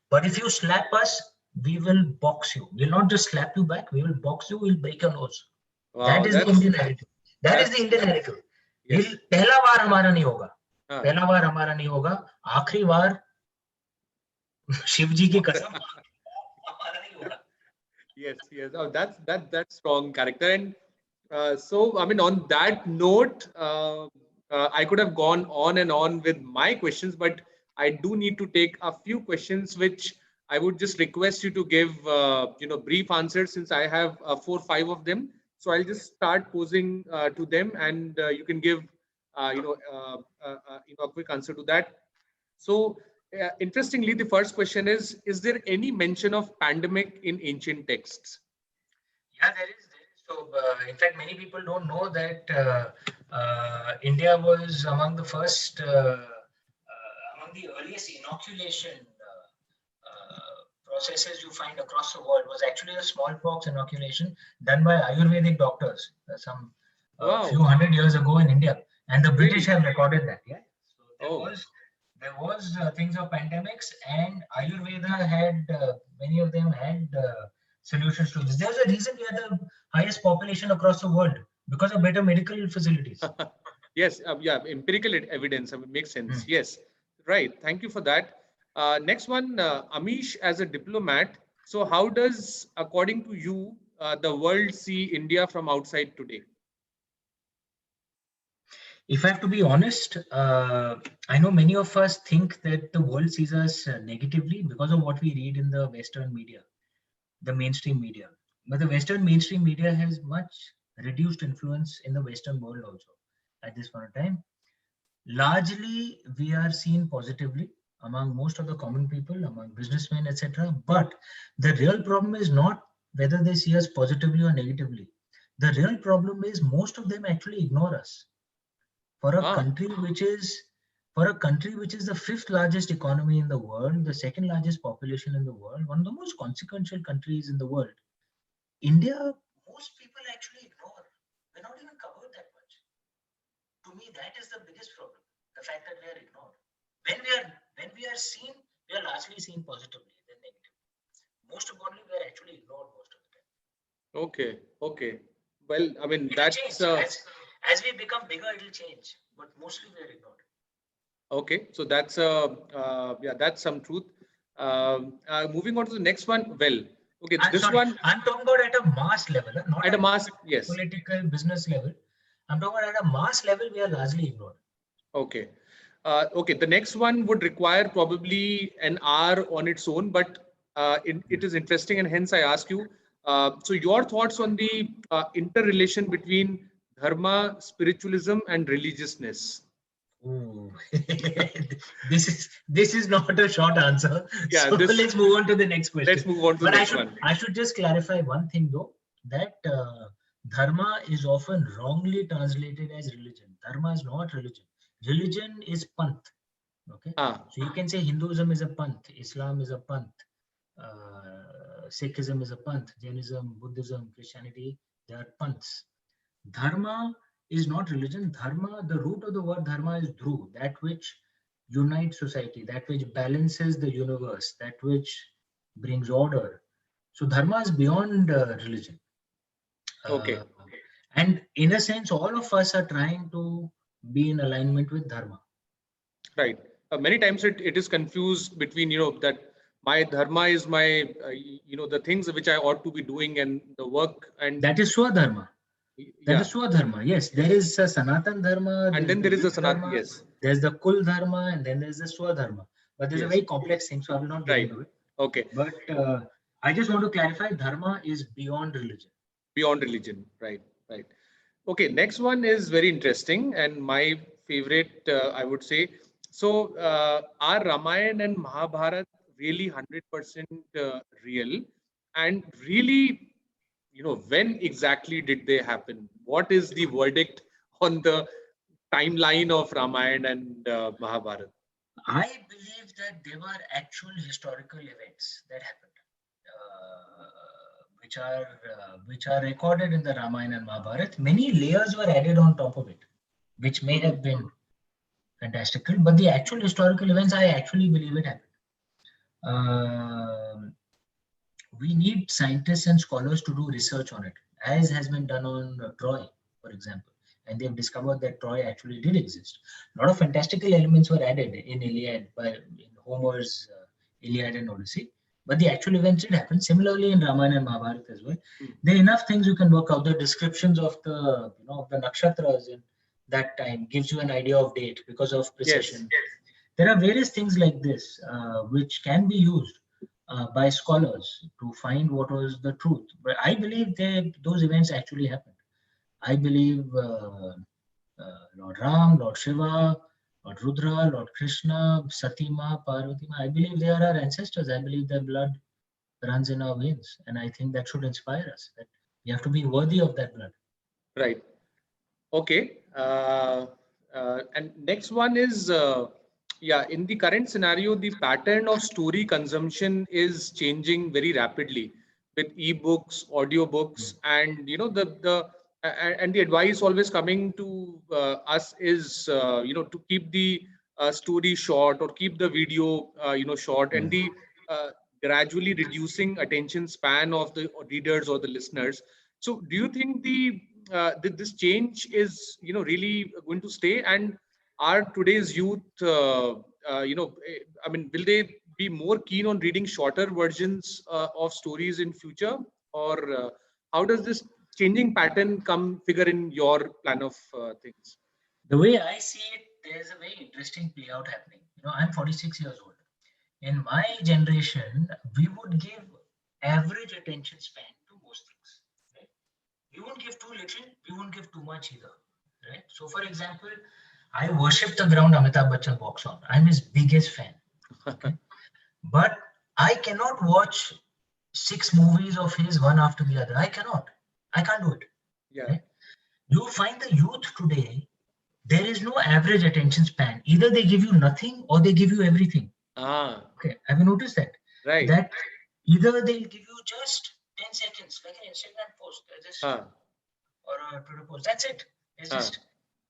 But if you slap us, we will box you. We'll not just slap you back, we will box you, we'll break your nose. Wow, that is the Indian narrative. That is the Indian narrative. Yes. पहला बार हमारा नहीं होगा. पहला बार हमारा नहीं होगा. आखिरी बार शिव जी की कसम हमारा नहीं होगा. Yes. Oh, that's strong character. And so, I mean, on that note, I could have gone on and on with my questions, but I do need to take a few questions, which I would just request you to give, brief answers, since I have 4 or 5 of them. So I'll just start posing to them, and you can give, a quick answer to that. So, interestingly, the first question is there any mention of pandemic in ancient texts? Yeah, there is. So, in fact, many people don't know that India was among the earliest inoculation processes you find across the world was actually a smallpox inoculation done by Ayurvedic doctors some Wow. few hundred years ago in India, and the British Really? have recorded that. Yeah, so Oh. there was things of pandemics, and Ayurveda had many of them had solutions to this. There's a reason we are the highest population across the world because of better medical facilities. Yes, yeah, empirical evidence makes sense. Yes, right. Thank you for that. Next one, Amish, as a diplomat. So, how does, according to you, the world see India from outside today? If I have to be honest, I know many of us think that the world sees us negatively because of what we read in the Western media, the mainstream media. But the Western mainstream media has much reduced influence in the Western world also at this point in time. Largely, we are seen positively among most of the common people, among businessmen, etc. But the real problem is not whether they see us positively or negatively. The real problem is most of them actually ignore us. For a country which is the fifth largest economy in the world, the second largest population in the world, one of the most consequential countries in the world, India, most people actually ignore. We're not even covered that much. To me, that is the biggest problem. The fact that we are ignored. When we are seen, we are largely seen positively than negatively. Most importantly, we are actually ignored most of the time. Okay. Okay. Well, I mean, It'll that's change. As we become bigger, it'll change. But mostly we are ignored. okay. So that's yeah, that's some truth. Moving on to the next one. Well, okay, one. I'm talking about at a mass level, not At a mass, yes. political business level. I'm talking about at a mass level, we are largely ignored. Okay. Okay, the next one would require probably an hour on its own, but it is interesting, and hence I ask you. So your thoughts on the interrelation between dharma, spiritualism, and religiousness? Ooh. this is not a short answer. Yeah, so let's move on to the next question. Let's move on to the next one. I should just clarify one thing though, that dharma is often wrongly translated as religion. Dharma is not religion. Religion is panth. Okay. So you can say Hinduism is a panth, Islam is a panth, Sikhism is a panth, Jainism, Buddhism, Christianity, they are panths. Dharma is not religion. Dharma, the root of the word dharma is dhru, that which unites society, that which balances the universe, that which brings order. So dharma is beyond religion. Okay. And in a sense, all of us are trying to be in alignment with dharma. Right. Many times it is confused between, that my dharma is my, the things which I ought to be doing and the work. And that is Swadharma. That is Swadharma. Yes, there is a Sanatan Dharma. And then there is a Sanatan, yes. There's the Kul Dharma and then there's the Swadharma. But there's a very complex thing, so I will not get into it. Okay. But I just want to clarify, Dharma is beyond religion. Beyond religion, right, right. Okay, next one is very interesting and my favorite, I would say. So are Ramayana and Mahabharata really 100% real? And really, when exactly did they happen? What is the verdict on the timeline of Ramayana and Mahabharata? I believe that they were actual historical events that happened, which are recorded in the Ramayana and Mahabharata. Many layers were added on top of it, which may have been fantastical, but the actual historical events, I actually believe it happened. We need scientists and scholars to do research on it, as has been done on Troy, for example. And they've discovered that Troy actually did exist. A lot of fantastical elements were added in Iliad, in Homer's Iliad and Odyssey. But the actual events did happen. Similarly, in Ramayana and Mahabharata as well. There are enough things you can work out. The descriptions of the, the nakshatras in that time gives you an idea of date because of precision. Yes. There are various things like this which can be used by scholars to find what was the truth. But I believe those events actually happened. I believe Lord Ram, Lord Shiva, Lord Rudra, Lord Krishna, Satima, Parvati, I believe they are our ancestors. I believe their blood runs in our veins. And I think that should inspire us, that we have to be worthy of that blood. Right. Okay. And next one is, Yeah, in the current scenario, the pattern of story consumption is changing very rapidly with ebooks, audiobooks, and and the advice always coming to us is to keep the story short or keep the video short, and the uh, gradually reducing attention span of the readers or the listeners. So, do you think this change is really going to stay, and are today's youth I mean, will they be more keen on reading shorter versions of stories in future, or how does this changing pattern come figure in your plan of things? The way I see it, there's a very interesting play out happening. I'm 46 years old. In my generation, we would give average attention span to most things. Right? We won't give too little, we won't give too much either. Right? So, for example, I worship the ground Amitabh Bachchan walks on. I'm his biggest fan. Okay? But I cannot watch 6 movies of his one after the other. I cannot. I can't do it. Yeah. Right? You find the youth today, there is no average attention span. Either they give you nothing or they give you everything. Okay. Have you noticed that? Right. That either they'll give you just 10 seconds, like an Instagram post, or a Twitter post. That's it. It's just,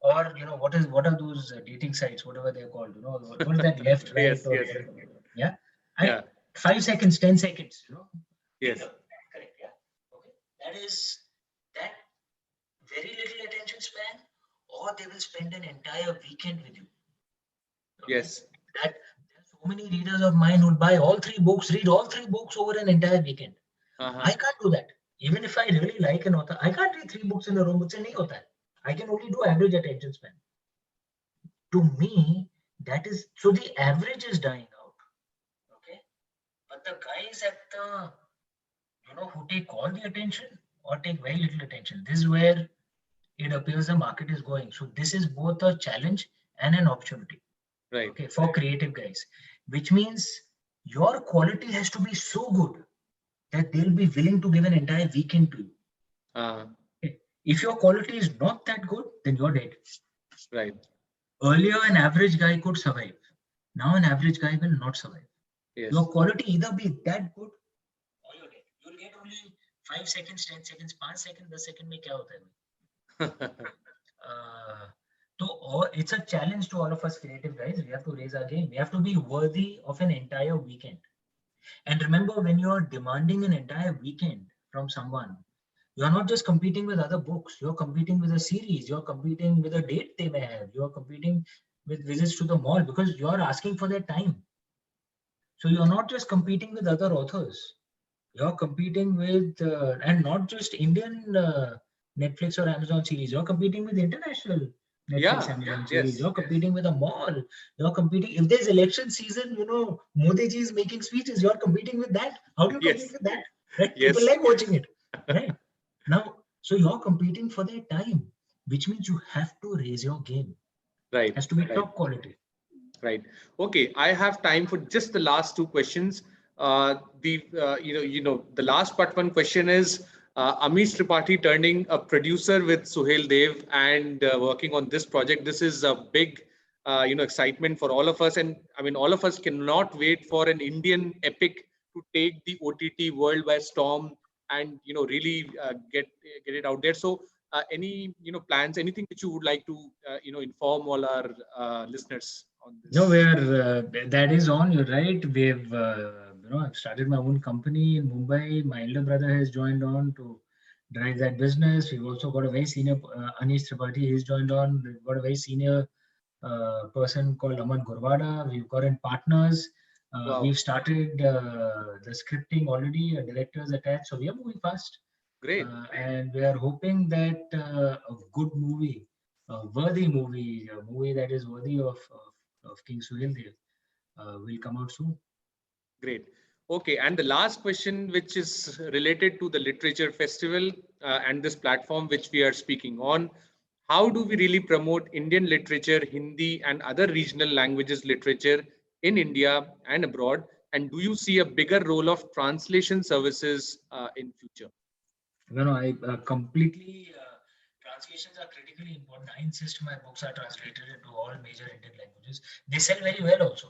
or what are those dating sites, whatever they're called? What is that left, right? Yes, or, yes. Yeah. 5 seconds, 10 seconds. Yes. Correct. Yeah. Okay. That is that very little attention span, or they will spend an entire weekend with you. Okay? Yes. That there are so many readers of mine who will buy all 3 books, read all 3 books over an entire weekend. I can't do that. Even if I really like an author, I can't read 3 books in a row. मुझसे नहीं होता है. I can only do average attention span. To me, that is, so the average is dying out. Okay. But the guys at the, who take all the attention or take very little attention, this is where it appears the market is going. So this is both a challenge and an opportunity. Right. Okay, for creative guys, which means your quality has to be so good that they'll be willing to give an entire weekend to you. Okay. If your quality is not that good, then you're dead. Right. Earlier, an average guy could survive. Now, an average guy will not survive. Yes. Your quality either be that good or you're dead. You'll get only 5 seconds, 10 seconds, 5 seconds, 10 seconds में क्या होता है? So it's a challenge to all of us creative guys. We have to raise our game. We have to be worthy of an entire weekend. And remember, when you're demanding an entire weekend from someone, you're not just competing with other books. You're competing with a series. You're competing with a date they may have. You're competing with visits to the mall because you're asking for their time. So you're not just competing with other authors. You're competing with, and not just Indian Netflix or Amazon series. You're competing with international Netflix, Amazon series. Yes. You're competing with a mall. You're competing. If there's election season, Modi ji is making speeches. You're competing with that. How do you compete with that? Right? Yes. People like watching it. Right? Now, so you're competing for their time, which means you have to raise your game. Right. It has to be top quality. Right. Okay. I have time for just the last 2 questions. The last but one question is Amish Tripathi turning a producer with Suhail Dev and working on this project. This is a big excitement for all of us, and I mean all of us cannot wait for an Indian epic to take the OTT world by storm and really get it out there. So any plans, anything which you would like to inform all our listeners on this? No, that is on. You're right. We've I've started my own company in Mumbai. My elder brother has joined on to drive that business. We've also got a very senior Anish Tripathi. He's joined on. We've got a very senior person called Aman Gurwada. We've got in partners. Wow. We've started the scripting already. Directors attached, so we are moving fast. Great. And we are hoping that a good movie, a worthy movie, a movie that is worthy of King Suhail Dev will come out soon. Great. Okay, and the last question, which is related to the literature festival and this platform which we are speaking on, how do we really promote Indian literature, Hindi and other regional languages literature in India and abroad? And do you see a bigger role of translation services in future? I completely translations are critically important. I insist my books are translated into all major Indian languages. They sell very well also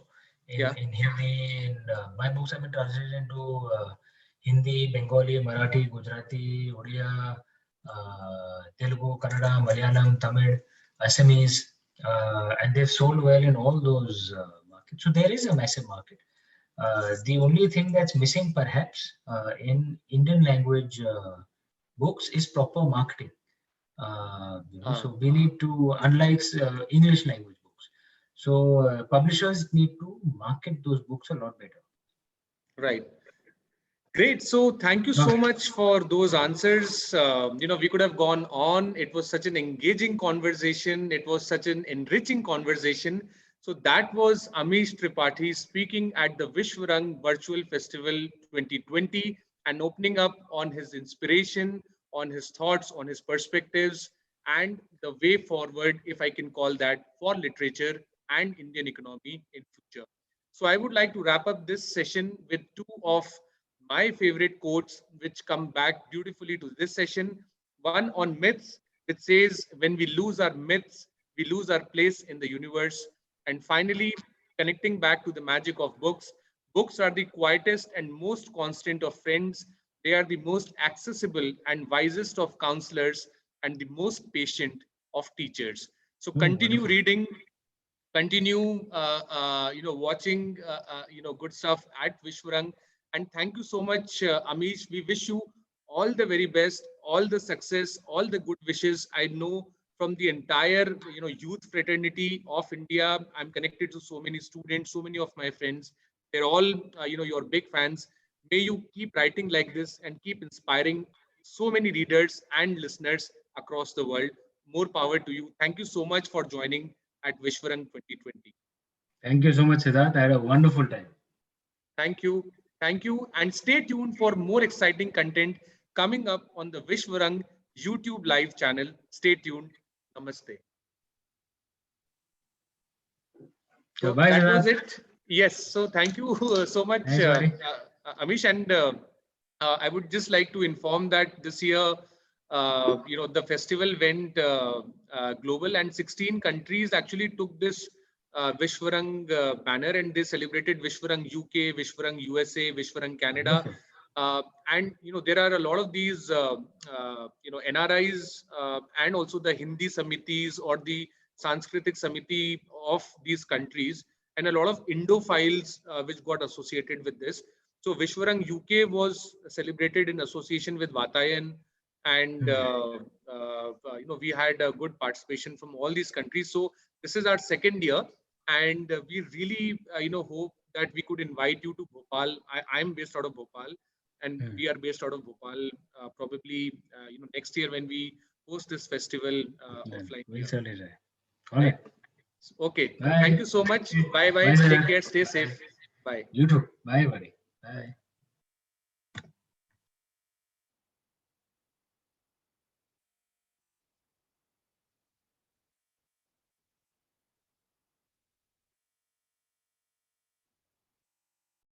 in Hindi. My books have been translated into Hindi, Bengali, Marathi, Gujarati, Odia, Telugu, Kannada, Malayalam, Tamil, Assamese, and they've sold well in all those markets. So there is a massive market. The only thing that's missing perhaps in Indian language books is proper marketing. So we need to, unlike English language books, so publishers need to market those books a lot better. Right. Great. So thank you so much for those answers. We could have gone on. It was such an engaging conversation. It was such an enriching conversation. So that was Amish Tripathi speaking at the Vishwarang Virtual Festival 2020 and opening up on his inspiration, on his thoughts, on his perspectives, and the way forward, if I can call that, for literature and Indian economy in future. So I would like to wrap up this session with two of my favorite quotes, which come back beautifully to this session. One on myths, which says, when we lose our myths, we lose our place in the universe. And finally, connecting back to the magic of books, books are the quietest and most constant of friends. They are the most accessible and wisest of counselors and the most patient of teachers. So continue reading, continue watching good stuff at Vishwarang. And thank you so much, Amish. We wish you all the very best, all the success, all the good wishes. I know from the entire youth fraternity of India, I'm connected to so many students, so many of my friends. They're all your big fans. May you keep writing like this and keep inspiring so many readers and listeners across the world. More power to you. Thank you so much for joining at Vishwarang 2020. Thank you so much, Siddharth. I had a wonderful time. Thank you. Thank you. And stay tuned for more exciting content coming up on the Vishwarang YouTube live channel. Stay tuned. Namaste. So bye, that Siddharth. was it. Yes. So thank you so much, Amish. And I would just like to inform that this year, the festival went global, and 16 countries actually took this Vishwarang banner, and they celebrated Vishwarang UK, Vishwarang USA, Vishwarang Canada. And there are a lot of these NRIs and also the Hindi Samitis or the Sanskritic Samiti of these countries, and a lot of Indophiles which got associated with this. So Vishwarang UK was celebrated in association with Vatayan, and we had a good participation from all these countries. So this is our second year, and we really hope that we could invite you to Bhopal. I'm based out of Bhopal, and we are based out of Bhopal. Probably next year when we host this festival offline. We'll certainly try. All right. Okay. Bye. Thank you so much. Bye. Take care. Stay safe. Bye. You too. Bye, buddy. Bye.